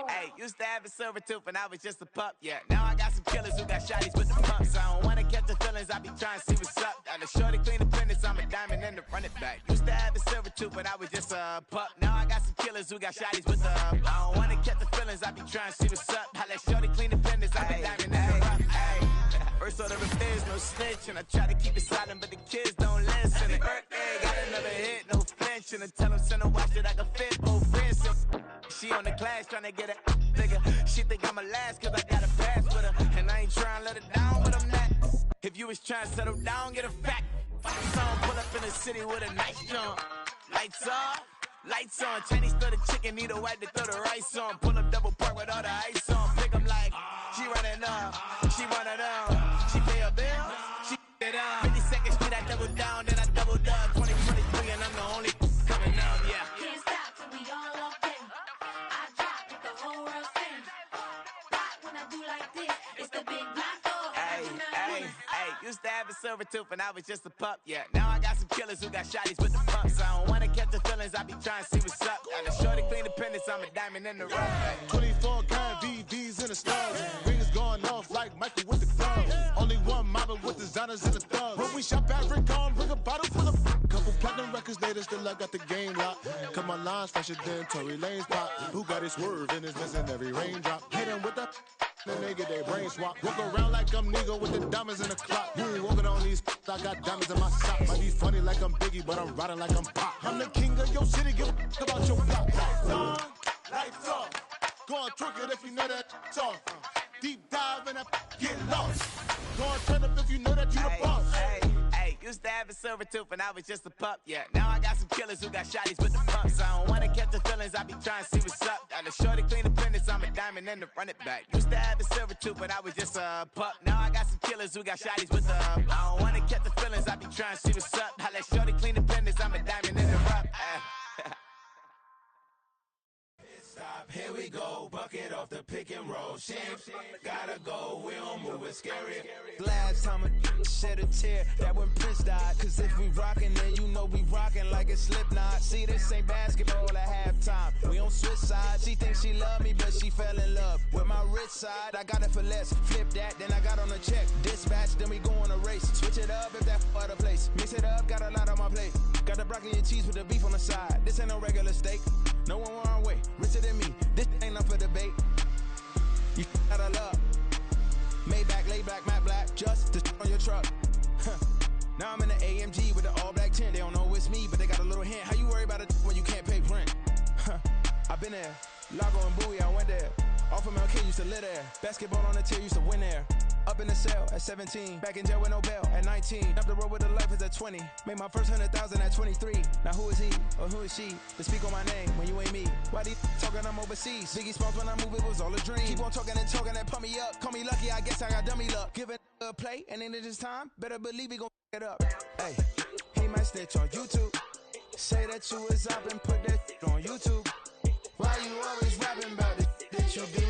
Hey, used to have a silver tooth and I was just a pup, yeah. Now I got some killers who got shotties with the pumps. I don't wanna catch the feelings, I be trying to see what's up. Got a shorty clean the pendants, I'm a diamond and the run it back. Used to have a silver tooth, but I was just a pup. Now I got some killers who got shotties with the I don't wanna catch the feelings, I be trying to see what's up. I let shorty clean the pendants, I'm a diamond and the rough. First order of affairs, no snitch, and I try to keep it silent, but the kids don't listen. And birthday, got another hit, no flinch, and I tell them send a watch that I can fit both wrists. She on the class trying to get it nigga. She think I'm a last cause I got a pass with her. And I ain't trying to let it down, but I'm not. If you was trying to settle down, get a fact. Song pull up in the city with a nice jump. Lights off, lights on. Chinese throw the chicken, need a wipe to throw the rice on. Pull up double park with all the ice on. Pick 'em like, she running up, she running up. She pay her bills, she it up. 52nd Street, I double down, then I doubled up. 2023 and I'm the only coming up, yeah. Can't stop till we all locked in. I drop with the whole world spin. Rock when I do like this, it's the big black door. Hey, used to have a silver tooth and I was just a pup, yeah. Now I got some killers who got shotties with the pumps. I don't wanna catch the feelings, I be trying to see what's up. Got a shorty clean the pendants, I'm a diamond in the rough. 24 karat VVs in the stars. Rings going off like Michael with the clubs. Only one model with designers in the thugs. When we shop at Rick on, bring a bottle full of couple platinum records later, still I got the game locked. Cut my lines fresher than Tory Lane's pop. Who got his swerve and is missing every raindrop. Hit him with that. Then they get their brain swap. Walk around like I'm nigga with the diamonds in the clock. You ain't walking on these, I got diamonds in my sock. Might be funny like I'm Biggie, but I'm riding like I'm Pop. I'm the king of your city, give a about your block. Lights on, lights off. Go and twerk it if you know that off. Deep dive and get lost. Go and turn up if you know that you the boss. Used to have a silver tooth and I was just a pup, yeah. Now I got some killers who got shotties with the pumps. I don't wanna catch the feelings, I be trying to see what's up. Got a shorty clean the pendants, I'm a diamond and the run it back. Used to have a silver tooth, but I was just a pup. Now I got some killers who got shotties with the I don't wanna catch the feelings, I be trying to see what's up. I let shorty clean the pendants, I'm a diamond in the rough. Stop, here we go, bucket off the pick and roll. Shit, gotta go, we don't move, it's scary. Last time a shed a tear, that when Prince died. Cause if we rockin', then you know we rockin' like a Slipknot. See, this ain't basketball at halftime, we on switch sides. She thinks she love me, but she fell in love with my rich side. I got it for less, flip that, then I got on a check. Dispatch, then we go on a race. Switch it up if that other place. Mix it up, got a lot on my plate. Got the broccoli and cheese with the beef on the side. This ain't no regular steak, no one wrong way. Richer than me, this ain't up for debate. You out of luck. Maybach, lay back, matte black, just to on your truck. Now I'm in the AMG with the all black tint. They don't know it's me, but they got a little hint. How you worry about it when you can't pay rent? I've been there. Lago and Bowie, I went there. Off of MLK, used to live there. Basketball on the tier, used to win there. Up in the cell at 17. Back in jail with no bail at 19. Up the road with the life is at 20. Made my first 100,000 at 23. Now who is he or who is she to speak on my name when you ain't me? Why they talking I'm overseas? Biggie Smalls when I move, it was all a dream. Keep on talking and pump me up. Call me lucky, I guess I got dummy luck. Give it a play and then it's time. Better believe we gon' it up. Hey, he might snitch on YouTube. Say that you was up and put that on YouTube. Why you always rapping about the that you do?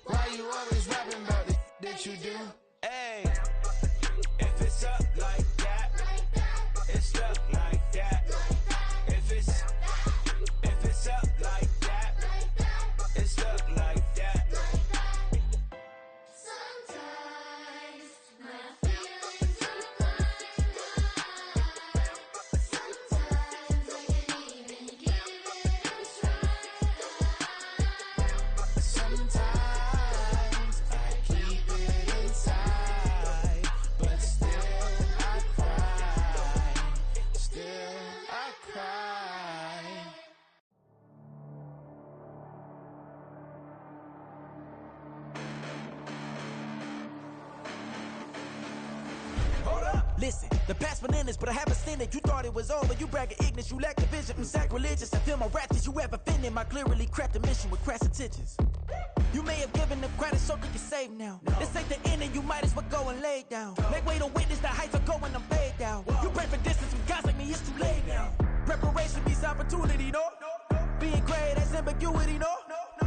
Why you always rapping about the that you do? Hey, if it's up like that, it's stuck like that. If it's up like that, it's stuck like that. Sometimes my feelings are blind. Sometimes I can't even give it a try. Sometimes I keep it inside, but still I cry. Still I cry. Hold up, listen, the past been in this, but I haven't seen it. You thought it was over, you bragging ignorance, you lack the vision. I'm sacrilegious, I feel my ratchets, you ever offended my clearly crafted mission with crass intentions. You may have given them credit so you can save now. This ain't the end and you might as well go and lay down. Make way to witness the heights are going, I'm paid down. You pray for distance with guys like me, it's too late now. Preparation beats opportunity, no? Being great, that's ambiguity, no?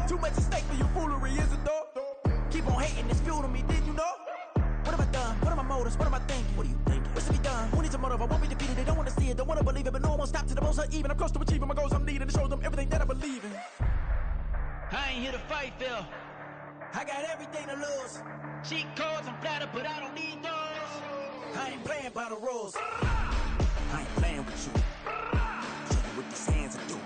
Too much at stake for your foolery, is it though? Keep on hating, it's fuel to me, did you know? What have I done? What are my motives? What am I thinking? What are you thinking? What's to be done? Who needs a motive? I won't be defeated. They don't want to see it, don't want to believe it, but no one won't stop to the most even. I'm close to achieving my goals. I'm needing to show them everything that I believe in. I ain't here to fight, Phil. I got everything to lose. Cheat codes, I'm flattered, but I don't need those. I ain't playing by the rules. I ain't playing with you. Show you what these hands are doing.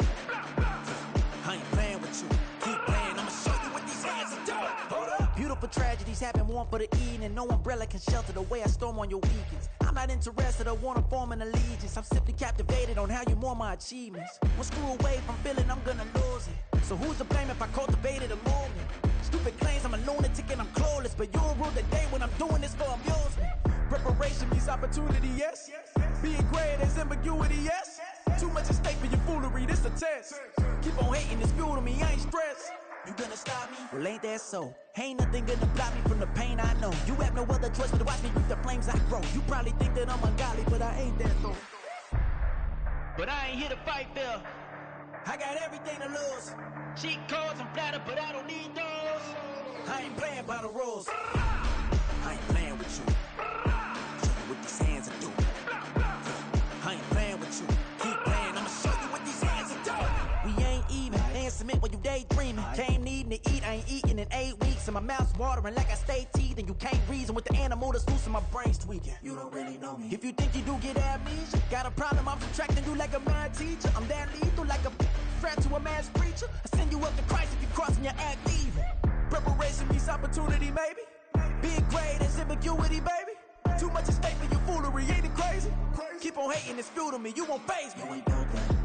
I ain't playing with you. Keep playing, I'ma show you what these hands are doing. Hold up. Beautiful tragedies happen, one for the evening. No umbrella can shelter the way I storm on your weekends. I'm not interested or wanna form an allegiance. I'm simply captivated on how you more my achievements. One screw away from feeling I'm gonna lose it. So who's to blame if I cultivated a movement? Stupid claims I'm a lunatic and I'm clueless, but you'll rule the day when I'm doing this for amusement. Preparation means opportunity, yes. Being great, there's ambiguity, yes. Too much at stake for your foolery, this a test. Keep on hating, it's fuel to me, I ain't stressed. You gonna stop me? Well, ain't that so? Ain't nothing gonna block me from the pain I know. You have no other choice but to watch me reap the flames I grow. You probably think that I'm ungodly, but I ain't that though. But I ain't here to fight fair. I got everything to lose. Cheat codes, I'm flattered, but I don't need those. I ain't playing by the rules. I ain't playing with you. Show you what these hands are doing. I ain't playing with you. Keep playing, I'ma show you what these hands are doing. We ain't even. Ain't submit when you daydreaming. Came needing to eat, I ain't eating in 8 weeks. And my mouth's watering like I stay teething. You can't reason with the animal that's loose and my brain's tweaking. You don't really know me. If you think you do get amnesia, got a problem, I'm subtracting you like a mad teacher. I'm that lethal like a threat to a mass preacher. I send you up to Christ if you crossing your act evil. Preparation means opportunity, maybe. Being great is ambiguity, baby. Too much at stake for your foolery, ain't it crazy? Keep on hating, it's fuel to me, you won't faze me.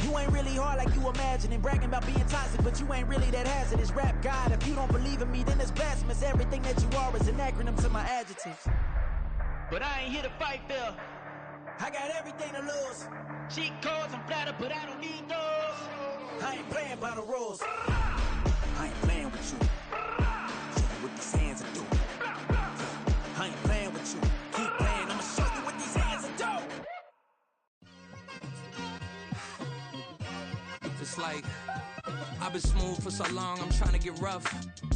You ain't really hard like you imagining. Bragging about being toxic, but you ain't really that hazardous. Rap God, if you don't believe in me, then it's blasphemous. Everything that you are is an acronym to my adjectives. But I ain't here to fight fair. I got everything to lose. Cheat codes, I'm flattered, but I don't need those. I ain't playing by the rules. I ain't playing with you. Show you what these hands are doing. I ain't playing with you. Keep playing, I'ma show you what these hands are doing. It's like I've been smooth for so long, I'm trying to get rough.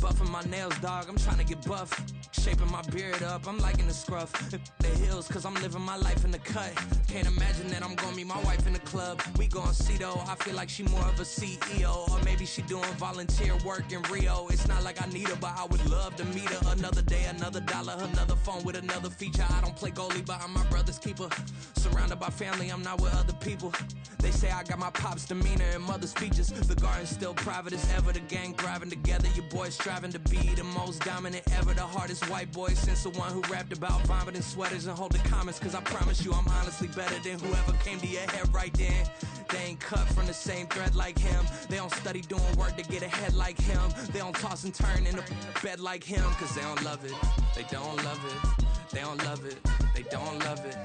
Buffing my nails, dog, I'm trying to get buff. Shaping my beard up, I'm liking the scruff. The hills, cause I'm living my life in the cut. Can't imagine that I'm gonna meet my wife in the club. We gon' see though, I feel like she more of a CEO. Or maybe she doing volunteer work in Rio. It's not like I need her, but I would love to meet her. Another day, another dollar, another phone with another feature. I don't play goalie, but I'm my brother's keeper. Surrounded by family, I'm not with other people. They say I got my pop's demeanor and mother's features. The garden's still private as ever, the gang thriving together. Your boys striving to be the most dominant ever. The hardest white boy since the one who rapped about vomiting sweaters and holding comments. Cause I promise you I'm honestly better than whoever came to your head right then. They ain't cut from the same thread like him. They don't study doing work to get ahead like him. They don't toss and turn in the bed like him. Cause they don't love it, they don't love it. They don't love it, they don't love it.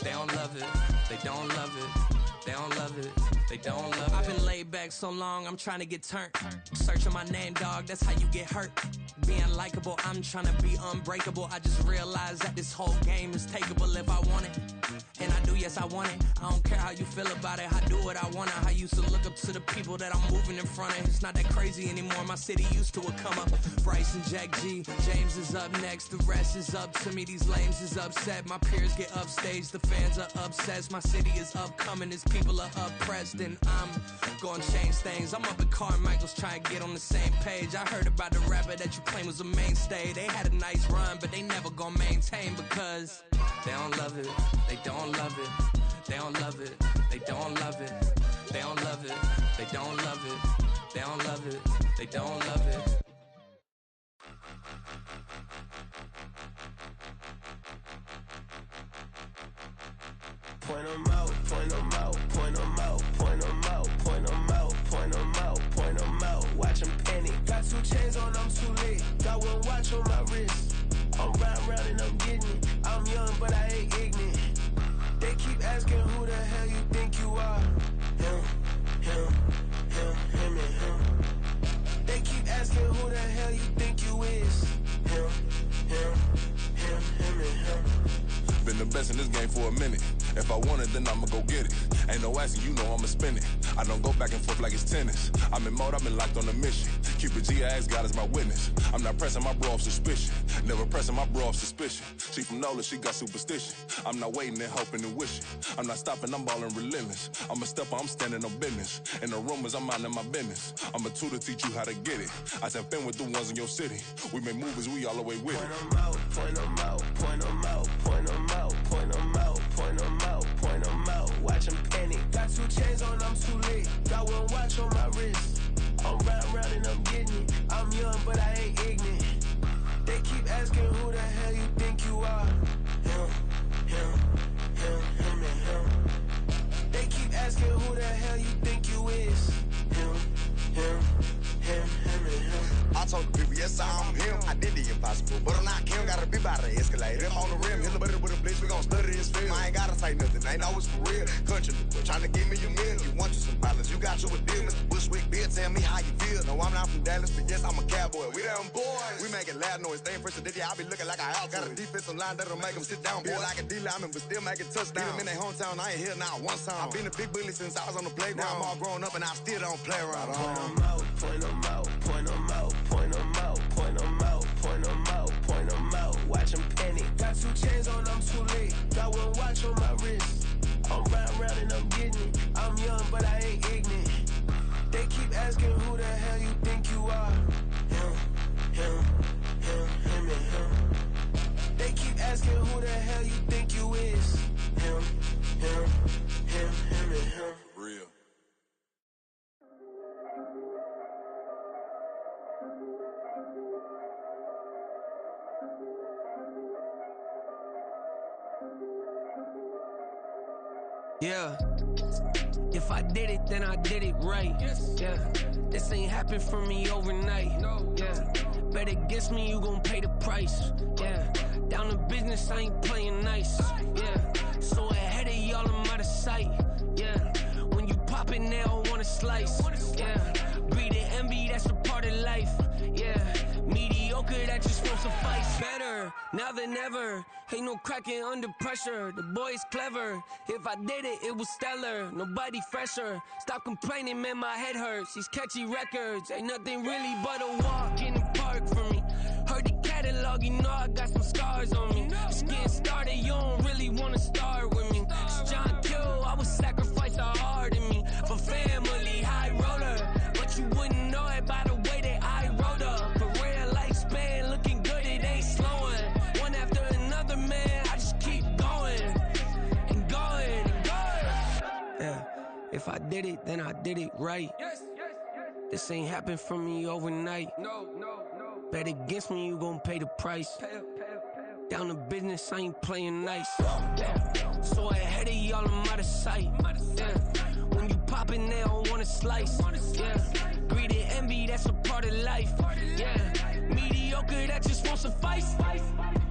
They don't love it, they don't love it. They don't love it, they don't love it. I've been laid back so long, I'm trying to get turned. Searching my name, dog, that's how you get hurt. Being likable, I'm trying to be unbreakable. I just realized that this whole game is takeable if I want it. And I do, yes, I want it. I don't care how you feel about it, I do what I want. I used to look up to the people that I'm moving in front of. It's not that crazy anymore, my city used to it come up. Bryce and Jack G, James is up next. The rest is up to me, these lames is upset. My peers get upstaged, the fans are obsessed. My city is upcoming, its people are oppressed. And I'm gonna change things. I'm up at Carmichael's trying to get on the same page. I heard about the rapper that you claim was a mainstay. They had a nice run, but they never gonna maintain because they don't love it, they don't love it, they don't love it, they don't love it, they don't love it, they don't love it, they don't love it, they don't love it. Point 'em out, point 'em out, point 'em out, point 'em out, point 'em out, point 'em out, point 'em out. Watch 'em panic. Got 2 chains on, I'm too late. Got 1 watch on my wrist. I'm riding round and I'm getting it. I'm young, but I ain't ignorant. They keep asking who the hell you think you are. Him, him, him, him, and him. They keep asking who the hell you think you is. Him, him, him, him, and him. Been the best in this game for a minute. If I want it, then I'ma go get it. Ain't no asking, you know I'ma spend it. I don't go back and forth like it's tennis. I'm in mode, I've been locked on a mission. Keep it G, I ask God as my witness. I'm not pressing my bro off suspicion. Never pressing my bro off suspicion. She from NOLA, she got superstition. I'm not waiting and hoping and wishing. I'm not stopping, I'm ballin' relentless. I'm a stepper, I'm standing on business. In the rumors, I'm minding my business. I'm a tutor, teach you how to get it. I said, fin with the ones in your city. We make movies, we all the way with it. Point them out, point them out, point them out, point them out, point them out, point them out, point them out. Watch them panic. Got 2 chains on, I'm too late. Got 1 watch on my wrist. I'm round and I'm getting it. I'm young, but I ain't ignorant. They keep asking who the hell you think you are. Him, and him. They keep asking who the hell you think you is. Him, and him. I told the people, yes, I'm him. I did the impossible, but I'm not Kim. Gotta be by the escalator. On the rim, hit the butter with a blitz. We gon' study this film. I ain't gotta say nothing. Ain't know it's for real. Country, trying to give me a meal. You want you some balance. You got you a deal. Mr. Bushwick, Bill, tell me how you feel. No, I'm not from Dallas, but yes, I'm a cowboy. We them boys. We making loud noise. Staying fresh to Diddy. I be looking like a house. Got a defensive line that'll make them sit down. Boy, like a D-lineman, but still making touchdowns. Beat them in their hometown. I ain't here now one time. I've been a big bully since I was on the playground. I'm all grown up and I still don't play around. Point them out, point them out, point them out, point them out, point them out, point them out, point them out. Watch them panic. Got 2 chains on, I'm too late. Got 1 watch on my wrist. I'm round and I'm getting it. I'm young, but I ain't ignorant. They keep asking who the hell you think you are. Him, and him. They keep asking who the hell you think you is. Him, and him. Real. Yeah. If I did it, then I did it right. Yeah. This ain't happened for me overnight. Yeah. Bet against me, you gon' pay the price. Yeah. Down to business, I ain't playing nice. Yeah. So ahead of y'all, I'm out of sight. Yeah. When you pop it, they don't wanna slice. Yeah. Breed and envy, that's a part of life. Yeah. Mediocre, that just won't suffice. Better now than ever. Ain't no cracking under pressure. The boy's clever. If I did it, it was stellar. Nobody fresher. Stop complaining, man, my head hurts. These catchy records ain't nothing really but a walk in the park for me. Heard the catalog, you know I got some scars on me. Just getting started, you don't really wanna start with me. It's John Kill, I would sacrifice a heart in me for family, high roller. But you wouldn't know it by the way that I wrote up. Career lifespan looking good, it ain't slowing. One after another, man, I just keep going and going and going. Yeah, if I did it, then I did it right. This ain't happened for me overnight. No. Bet against me, you gon' pay the price. Down to business, I ain't playing nice. Yeah. So ahead of y'all, I'm out of sight. Yeah. When you poppin', they don't wanna slice. Yeah. Greed and envy, that's a part of life. Yeah. Mediocre, that just won't suffice.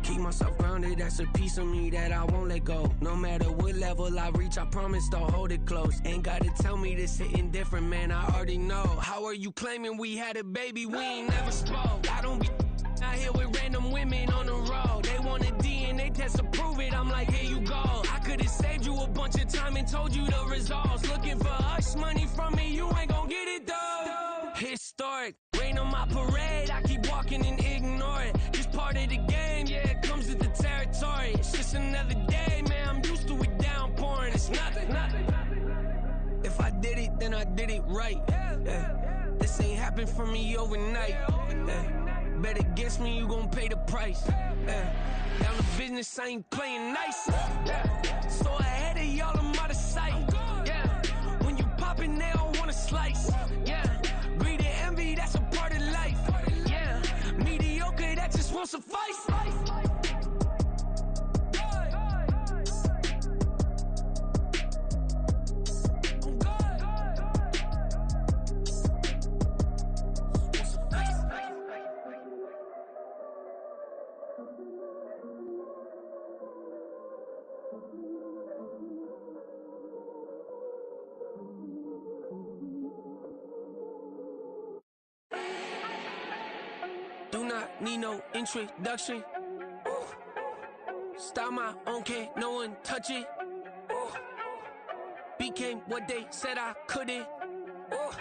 Keep myself grounded, that's a piece of me that I won't let go. No matter what level I reach, I promise to hold it close. Ain't gotta tell me this hitting different, man, I already know. How are you claiming we had a baby, we ain't never spoke? I don't be out here with random women on the road. They want a DNA test to prove it, I'm like, here you go. I could've saved you a bunch of time and told you the results. Looking for hush money from me, you ain't gon' get it though. Historic, rain on my parade, I keep walking and ignore it. Just part of the game, yeah, it comes with the territory. It's just another day, man, I'm used to it downpouring. It's nothing. If I did it, then I did it right. Yeah. This ain't happened for me overnight. Yeah. Bet against me, you gon' pay the price. Yeah. Down to business, I ain't playing nice. Yeah. So ahead of y'all, I'm out of sight. Yeah. When you poppin', they don't wanna slice. Yeah. Greed and envy, that's a part of life. Yeah. Mediocre, that just won't suffice. Do not need no introduction. Style my own, can't no one touch it. became what they said I couldn't. Ooh.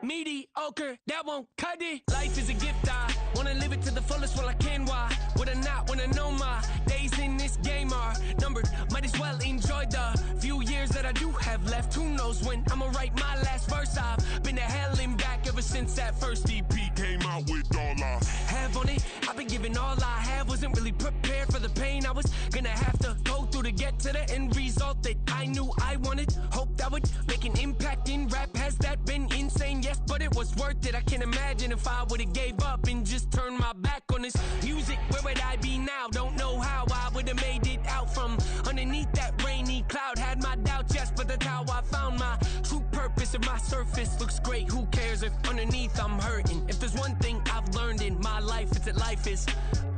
Mediocre, that won't cut it. Life is a gift, I wanna live it to the fullest while I can. Why would I not wanna know my days in this game are numbered? Might as well enjoy the few years that I do have left. Who knows when I'ma write my last verse? I've been to hell and back ever since that first EP came out with all I have on it. I've been giving all I have, wasn't really prepared for the pain I was gonna have to go through to get to the end result that I knew I wanted. Hope that would make an impact in rap. Has that been insane? Yes, but it was worth it. I can't imagine if I would've gave up and just turned my back on this music. Where would I be now? Don't know how I would've made it out from underneath that rainy cloud. Had my doubts, yes, but that's how I found my true purpose. If my surface looks great, who cares if underneath I'm hurting? If there's one thing I've learned in my life, it's that life is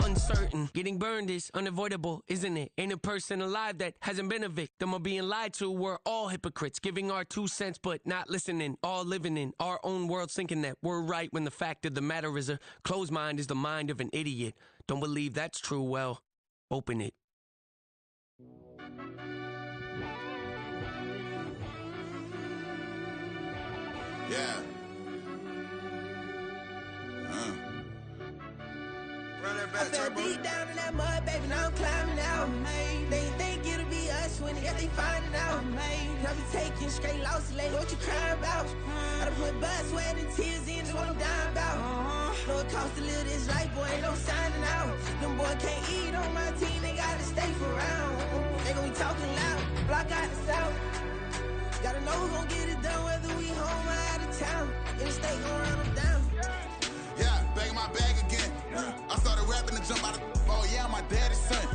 uncertain. Getting burned is unavoidable, isn't it? Ain't a person alive that hasn't been a victim of being lied to. We're all hypocrites, giving our 2 cents but not listening. All living in our own world, thinking that we're right when the fact of the matter is a closed mind is the mind of an idiot. Don't believe that's true? Well, open it. Yeah. Run that back, I fell Turbo. deep down in that mud, baby, now I'm climbing out. They think it'll be us when they finding out. I be taking straight losses lately, what you crying about? I done put blood, sweat, and tears in, that's what I'm dying about. Know it costs to live this life, boy, ain't no signing out. Them boy can't eat on my team, they gotta stay for round. They gon' be talking loud, block out the south. Gotta know who gon' get it done, whether we home or out of town. In the state, gon' run them down. Yeah, back in my bag again. I started rapping to jump out of oh yeah, I'm my daddy's son.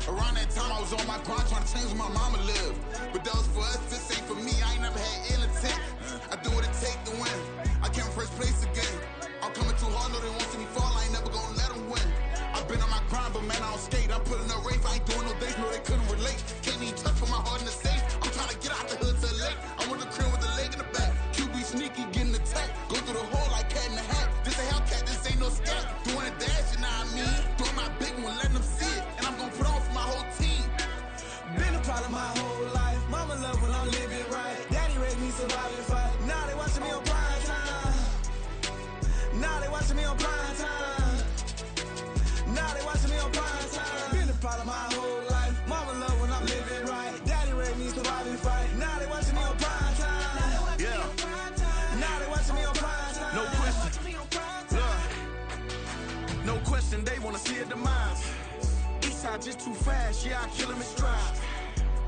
Around that time I was on my grind trying to change where my mama lived. But that was for us, this ain't for me. I ain't never had ill intent. I do what it take to win. I came in first place again. I'm coming too hard, know they won't see me fall. I ain't never gonna let them win. I've been on my grind, but man, I don't skate. I'm putting up race, I ain't doing no days, no they couldn't relate. Can't even touch for my heart in the safe. I'm trying to get out the hood to the lake. I'm with the crib with the leg in the back. QB sneaky, getting attacked. Go through the hole like cat in the hat. This a Hellcat, this ain't no scat. Doing a dash, you know what I mean? Doing my big one, letting them see it. And I'm gonna put on for my whole team. Been a problem my whole life. Mama love when I'm living right. Daddy raised me survive and fight. Now they watching me on prime time. Now they watching me on prime time. Now they watching me on prime time. Been a problem my whole life. Mama love when I'm living right. Daddy raised me survive and fight. Now they watching me on prime time. Yeah. Now they watching me on prime time. No question. Look. No question, they wanna see a demise. Eastside just too fast, yeah, I kill him in stride.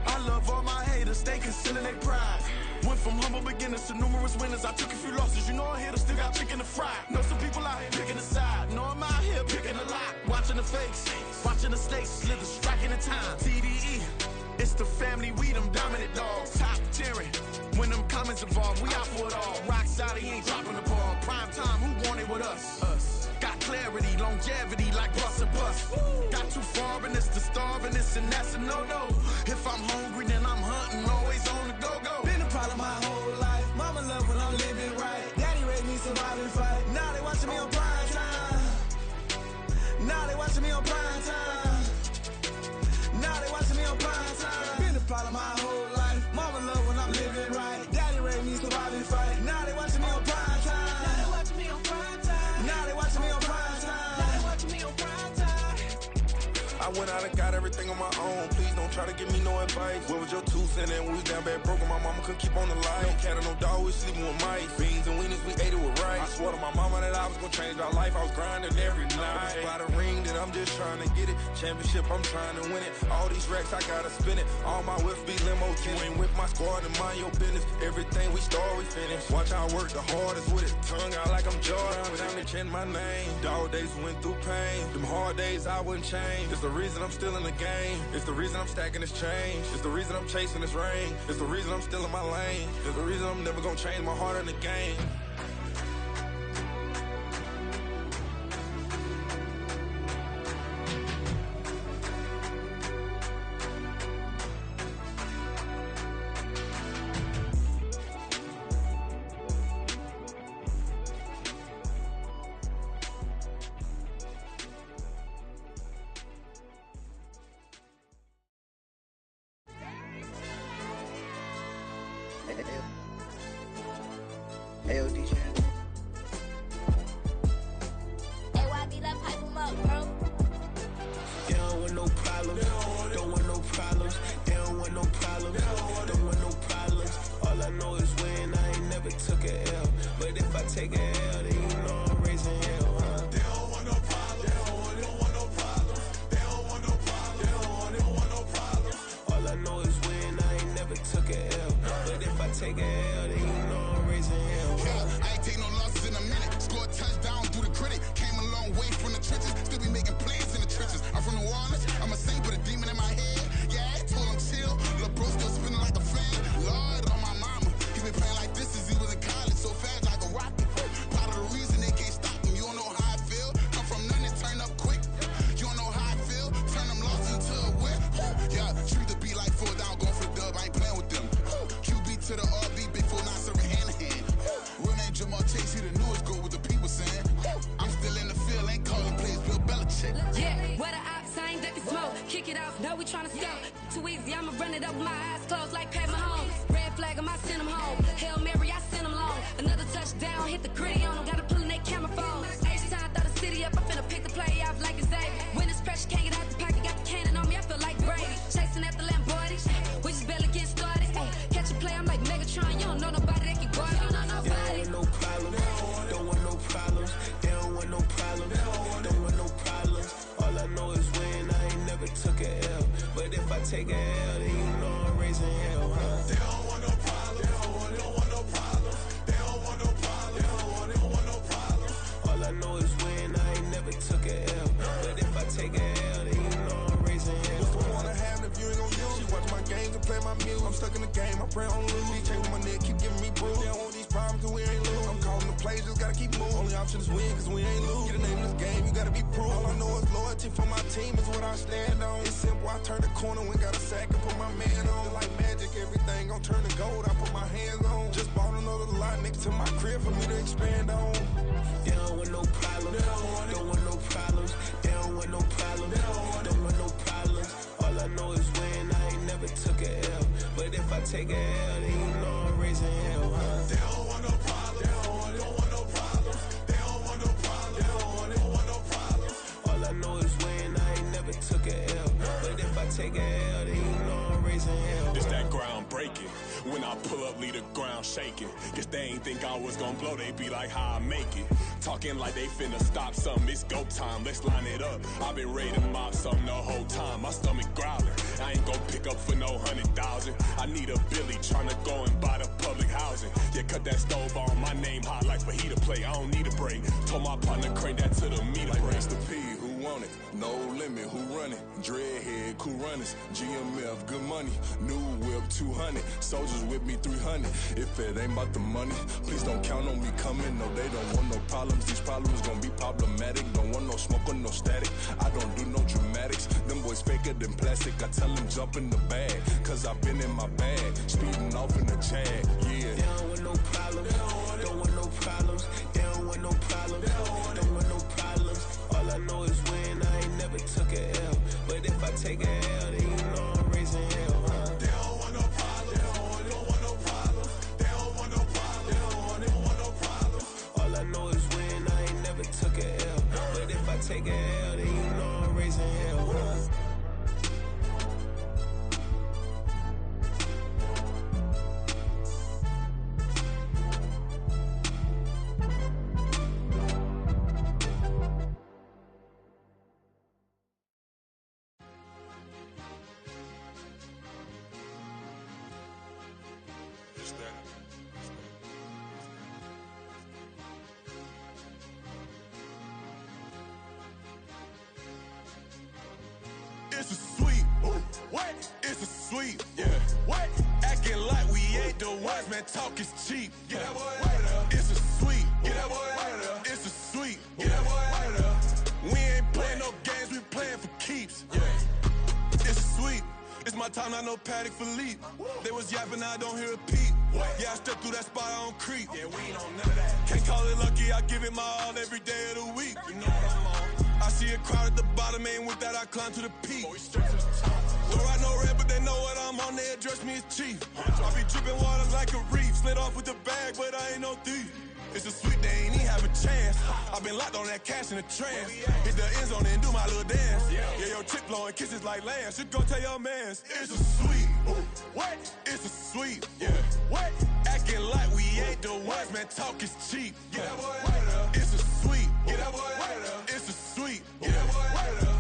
I love all my haters, they concealing their pride. Went from humble beginners to numerous winners. I took a few losses, you know I hit, still got chicken to fry. Know some people out here picking a side. Know I'm out here picking a lot. Watching the fakes, watching the stakes, slither, striking the time. TDE, it's the family, we them dominant dogs. Top tiering, when them comments involved, we out for it all. Rock side, he ain't dropping the ball. Prime time, who want it with us? Us. Got clarity, longevity, like bus and bus. Got too far and it's the starving, this and that's a no-no. If I'm hungry, then I'm hunting, always on the go-go. Been a problem my whole life. Mama love when I'm living right. Daddy raised me survive and fight. Now they watching me on prime time. Now they watching me on prime time. Now they watching me on prime time. Been a problem my whole life. Mama love when I'm living right. Daddy raised me survive and fight. Now they watching me on prime time. Now they watching me on prime time. Now they watching me on prime time. Now they watching me on prime time. I went out and got everything on my own. Please don't try to give me no advice. What was your 2 cents and we was down bad broke and my mama couldn't keep on the light. No cat or no dog, we sleeping with mice. Beans and wieners, we ate it with rice. I swore to my mama that I was gonna change our life. I was grinding every night. By the ring that I'm just trying to get it. Championship, I'm trying to win it. All these racks, I gotta spin it. All my whips be limo tinted. Ain't with my squad and mind your business. Everything we start, we finish. Watch I work the hardest with it. Tongue out like I'm Jordan. Without me change my name. Dog days went through pain. Them hard days I wouldn't change. It's the reason I'm still in the game. It's the reason I'm stacking this change. It's the reason I'm chasing this rain. It's the reason I'm still in my lane. It's the reason I'm never gonna change my heart in the game. the L. Ayo, DJ. AYB, that pipe him up, bro. They don't want no problems. Don't want no problems. They don't want no problems. Don't want no problems. All I know is when I ain't never took a L. But if I take a L, then you know I'm raising hell, huh? They don't want no problems. They don't want no problems. They don't want no problems. They don't want no problems. All I know is when I ain't never took a L. But if I take a L, then you know I'm raising hell, huh? Yeah, I ain't take no losses in a minute. Scored a touchdown through the critic. Came a long way from the trenches. Still be making plays in the trenches. I'm from New Orleans. I'm a saint with a demon in my head. Yeah, I told him chill. Lil' bro still spinning like a fan. Lord on my mama. He been playing like this since he was in college. So fast like a rocket. Part of the reason they can't stop him. You don't know how I feel. Come from nothing and turn up quick. You don't know how I feel. Turn them losses into a whip. Yeah, treat the beat like 4 down. Going for the dub. I ain't playing with them. QB to the RB. Big 4 not serving hand to hand. Real name Jamal Chase. He the newest goal with the people saying. I'm still in the field. Ain't calling plays. Bill Belichick. Yeah, where the ops, I ain't ducking smoke. Kick it off, know we tryna scout. Too easy, I'ma run it up with my eyes closed like Pat Mahomes. Red flag, I send him home. Hail Mary, I send him long. Another touchdown, hit the gritty on him. Gotta pull in that camera phone. H-time, throw the city up. I'm finna pick the play off like it's Xavier. When this pressure can't get out the pocket, got the cannon on me. I feel like Brady. Chasing at the Lamborghini. We just barely get started. Ay, catch a play, I'm like Megatron. You don't know nobody that can guard you. Don't know nobody. They don't want no problems. Don't want no problems. They don't want no problems. Don't want no problems. All I know is when I ain't never took a L. But if I take a L, then you know I'm raising hell, huh? They don't want no problems. They don't want no problems. They don't want no problems. They don't want no problems. All I know is when I ain't never took a L. But if I take a L, then you know I'm raising hell. What's the point of having if you ain't gon' use? She watch my games and play my music. I'm stuck in the game, I pray on lose. DJ with my neck, keep giving me bruise. They don't want these problems cause we ain't lose. I'm calling the plays, just gotta keep moving. Only option is win cause we ain't lose. Get a name in this game, you gotta be proof. All I know is loyalty for my team is what I stand on. It's simple, I turn the corner when got a sack and put my man on. Like magic, everything gon' turn to gold, I put my hands on. Just bought another lot next to my crib for me to expand on. They don't want no problems. Don't want no problems. They don't want no problems. Don't want no problems. All I know is when I ain't never took a L. But if I take a L, then you know I'm raising hell, huh? They don't want no problems. They don't want no problems. They don't want no problems. They don't want no problems. All I know is when I ain't never took a L. But if I take a L, then you know I'm raising hell. It's that ground breaking. When I pull up, leave the ground shaking. Guess they ain't think I was gonna blow, they be like, how I make it. Talking like they finna stop something, it's go time, let's line it up. I've been ready to mob something the whole time, my stomach growling. I ain't gon' pick up for no 100,000. I need a Billy tryna go and buy the public housing. Yeah, cut that stove on, my name hot like fajita play. I don't need a break. Told my partner crank that to the meter break. Race the P, who want it? No limit, who run it? Dreadhead, cool runners. GMF, good money. New whip, 200. Soldiers with me, 300. If it ain't about the money, please don't count on me coming. No, they don't want no problems. These problems gon' be problematic. Don't want no smoke or no static. I don't do no dramatics. Them boys faker than plastic. I tell them jump in the bag, cause I've been in my bag. Speeding off in the Jag, yeah. They don't want no problems. Don't want no problems. They don't want no problems. Don't want no problems. All I know is when I ain't never took a L. But if I take a L, then you know I'm raising hell, huh? They don't want no problems. They don't want no problems. They don't want no problems. They don't want no problems. All I know is when I ain't never took a L. But if I take a L, then you know I'm raising hell, huh? It's a sweep. What? It's a sweep. Yeah. What? Acting like we ain't the ones, man. Talk is cheap. Get that boy out of there. It's a sweep. Get that boy out of there. It's a sweep. Get that boy out of there. We ain't playing no games, we playing for keeps. Yeah. It's a sweep. It's my time, not no Paddock Philippe. They was yapping, I don't hear a peep. Yeah, I step through that spot, I don't creep. Yeah, we ain't on none of that. Can't call it lucky, I give it my all every day of the week. You know what I'm on. I see a crowd at the bottom, ain't with that, I climb to the peak. Don't ride no red, but they know know what I'm on, they address me as chief. I be dripping water like a reef. Slid off with the bag, but I ain't no thief. It's a sweet, they ain't even have a chance. I've been locked on that cash in a trance. Hit the end zone and do my little dance. Yeah, your chick blowing kisses like Lance. You go tell your mans. It's a sweet. What? It's a sweet. Yeah. What? Acting like we ain't the ones, man. Talk is cheap. Get that boy out of there. It's a sweet. Get that boy out of there. It's a sweet. Get that boy out of there.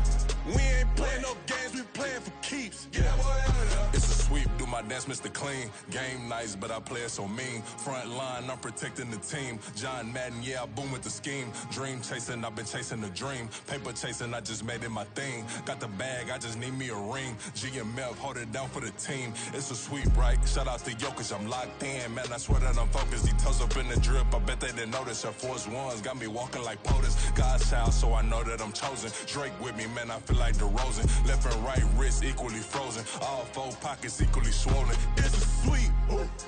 We ain't playing no games, we playing for keeps. Get that boy out of there. It's a sweep, do my dance, Mr. Clean. Game nice, but I play it so mean. Front line, I'm protecting the team. John Madden, yeah, I boom with the scheme. Dream chasing, I've been chasing the dream. Paper chasing, I just made it my thing. Got the bag, I just need me a ring. GMF, hold it down for the team. It's a sweep, right? Shout out to Jokic, I'm locked in. Man, I swear that I'm focused. These toes up in the drip, I bet they didn't notice. Air Force Ones got me walking like POTUS. God's child, so I know that I'm chosen. Drake with me, man, I feel like DeRozan. Left and right wrist equally frozen. All four pockets equally swollen. It's a sweet.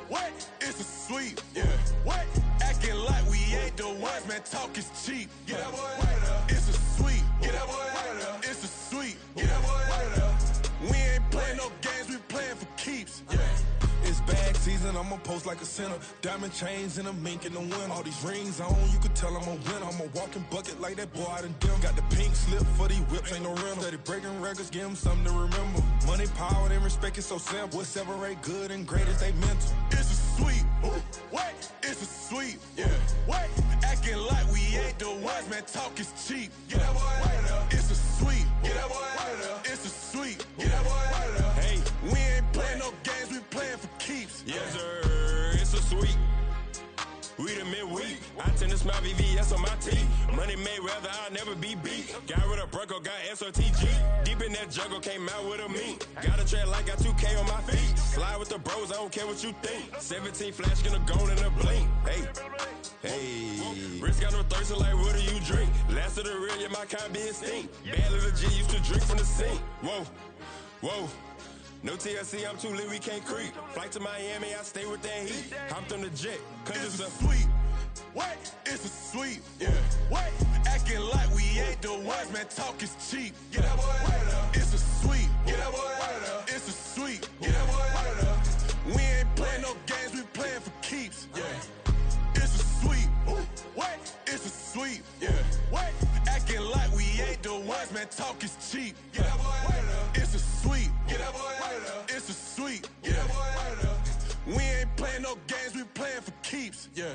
What? It's a sweet. Yeah. What? Acting like we ain't the ones, man. Talk is cheap. Get that boy out of there. It's a sweet. Get that boy out of there. It's a sweet. Get that boy out of there. We ain't playing no games, we playing for keeps. Yeah. It's bag season, I'ma post like a sinner. Diamond chains and a mink in the wind. All these rings on, you could tell I'm a winner. I'm a walking bucket like that boy out in dim. Got the pink slip for these whips, ain't no rental. Steady breaking records, give them something to remember. Money, power, and respect is so simple. What separate good and great is they mental. It's a sweet. What? It's a sweet. Yeah. What? Acting like we ain't the ones, man. Talk is cheap. Get that boy out of there. It's a sweet. Get that boy out of there. It's a sweet. Get that boy out of there. Hey, we ain't playing no games, we playing for keeps. Yes, sir. It's a sweet. We the midweek. I tend to smile VVS on my teeth. Money made rather I'll never be beat. Got rid of Bronco, got SOTG. Deep in that jungle, came out with a meat. Got a track like got 2K on my feet. Slide with the bros, I don't care what you think. 17 flash, gonna go in a blink. Hey. Hey, Rich got no thirst, like what do you drink? Last of the real, yeah, my kind be extinct. Bad little G used to drink from the sink. Whoa, whoa. No TLC, I'm too lit, we can't creep. Flight to Miami, I stay with that heat. Hopped on the jet, cause it's a sweet. What? It's a sweet. Yeah. What? Acting like we ain't the ones, man. Talk is cheap. Get that boy out of there. It's a sweet. Get that boy out of there. It's a sweet. Get that boy out of there. We ain't playing no games, we playing for keeps. Yeah. It's a sweet. What? It's a sweet. Yeah. What? Acting like we ain't the ones, man. Talk is cheap. Get that boy out of there. It's a sweet. Get that boy out of there. It's a sweet. Get that boy out of there. We ain't playing no games, we playing for keeps. Yeah.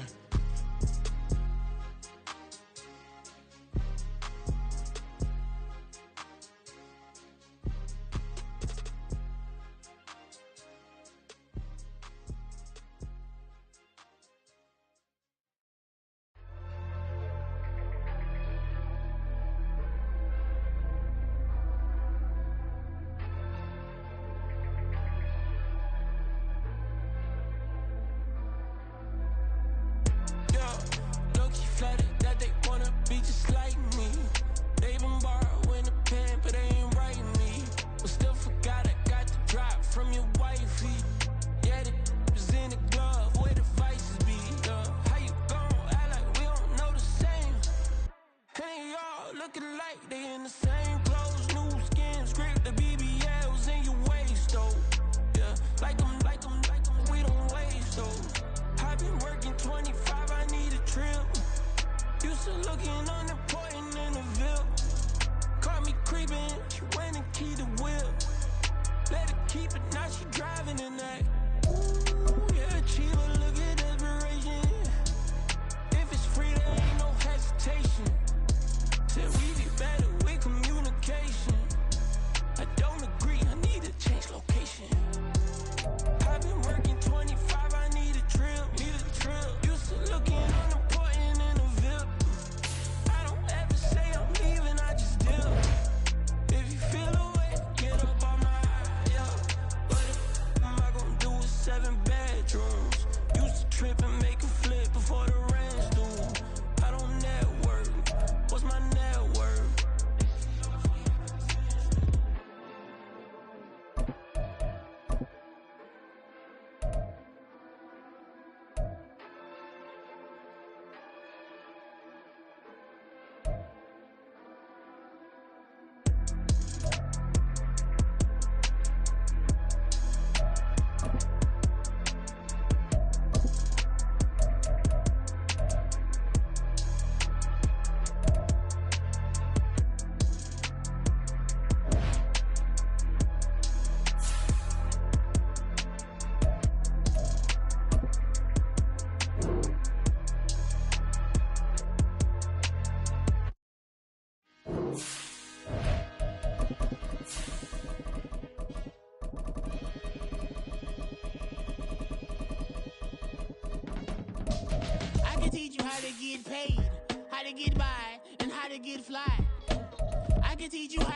how to get paid, how to get by, and how to get fly. I can teach you how to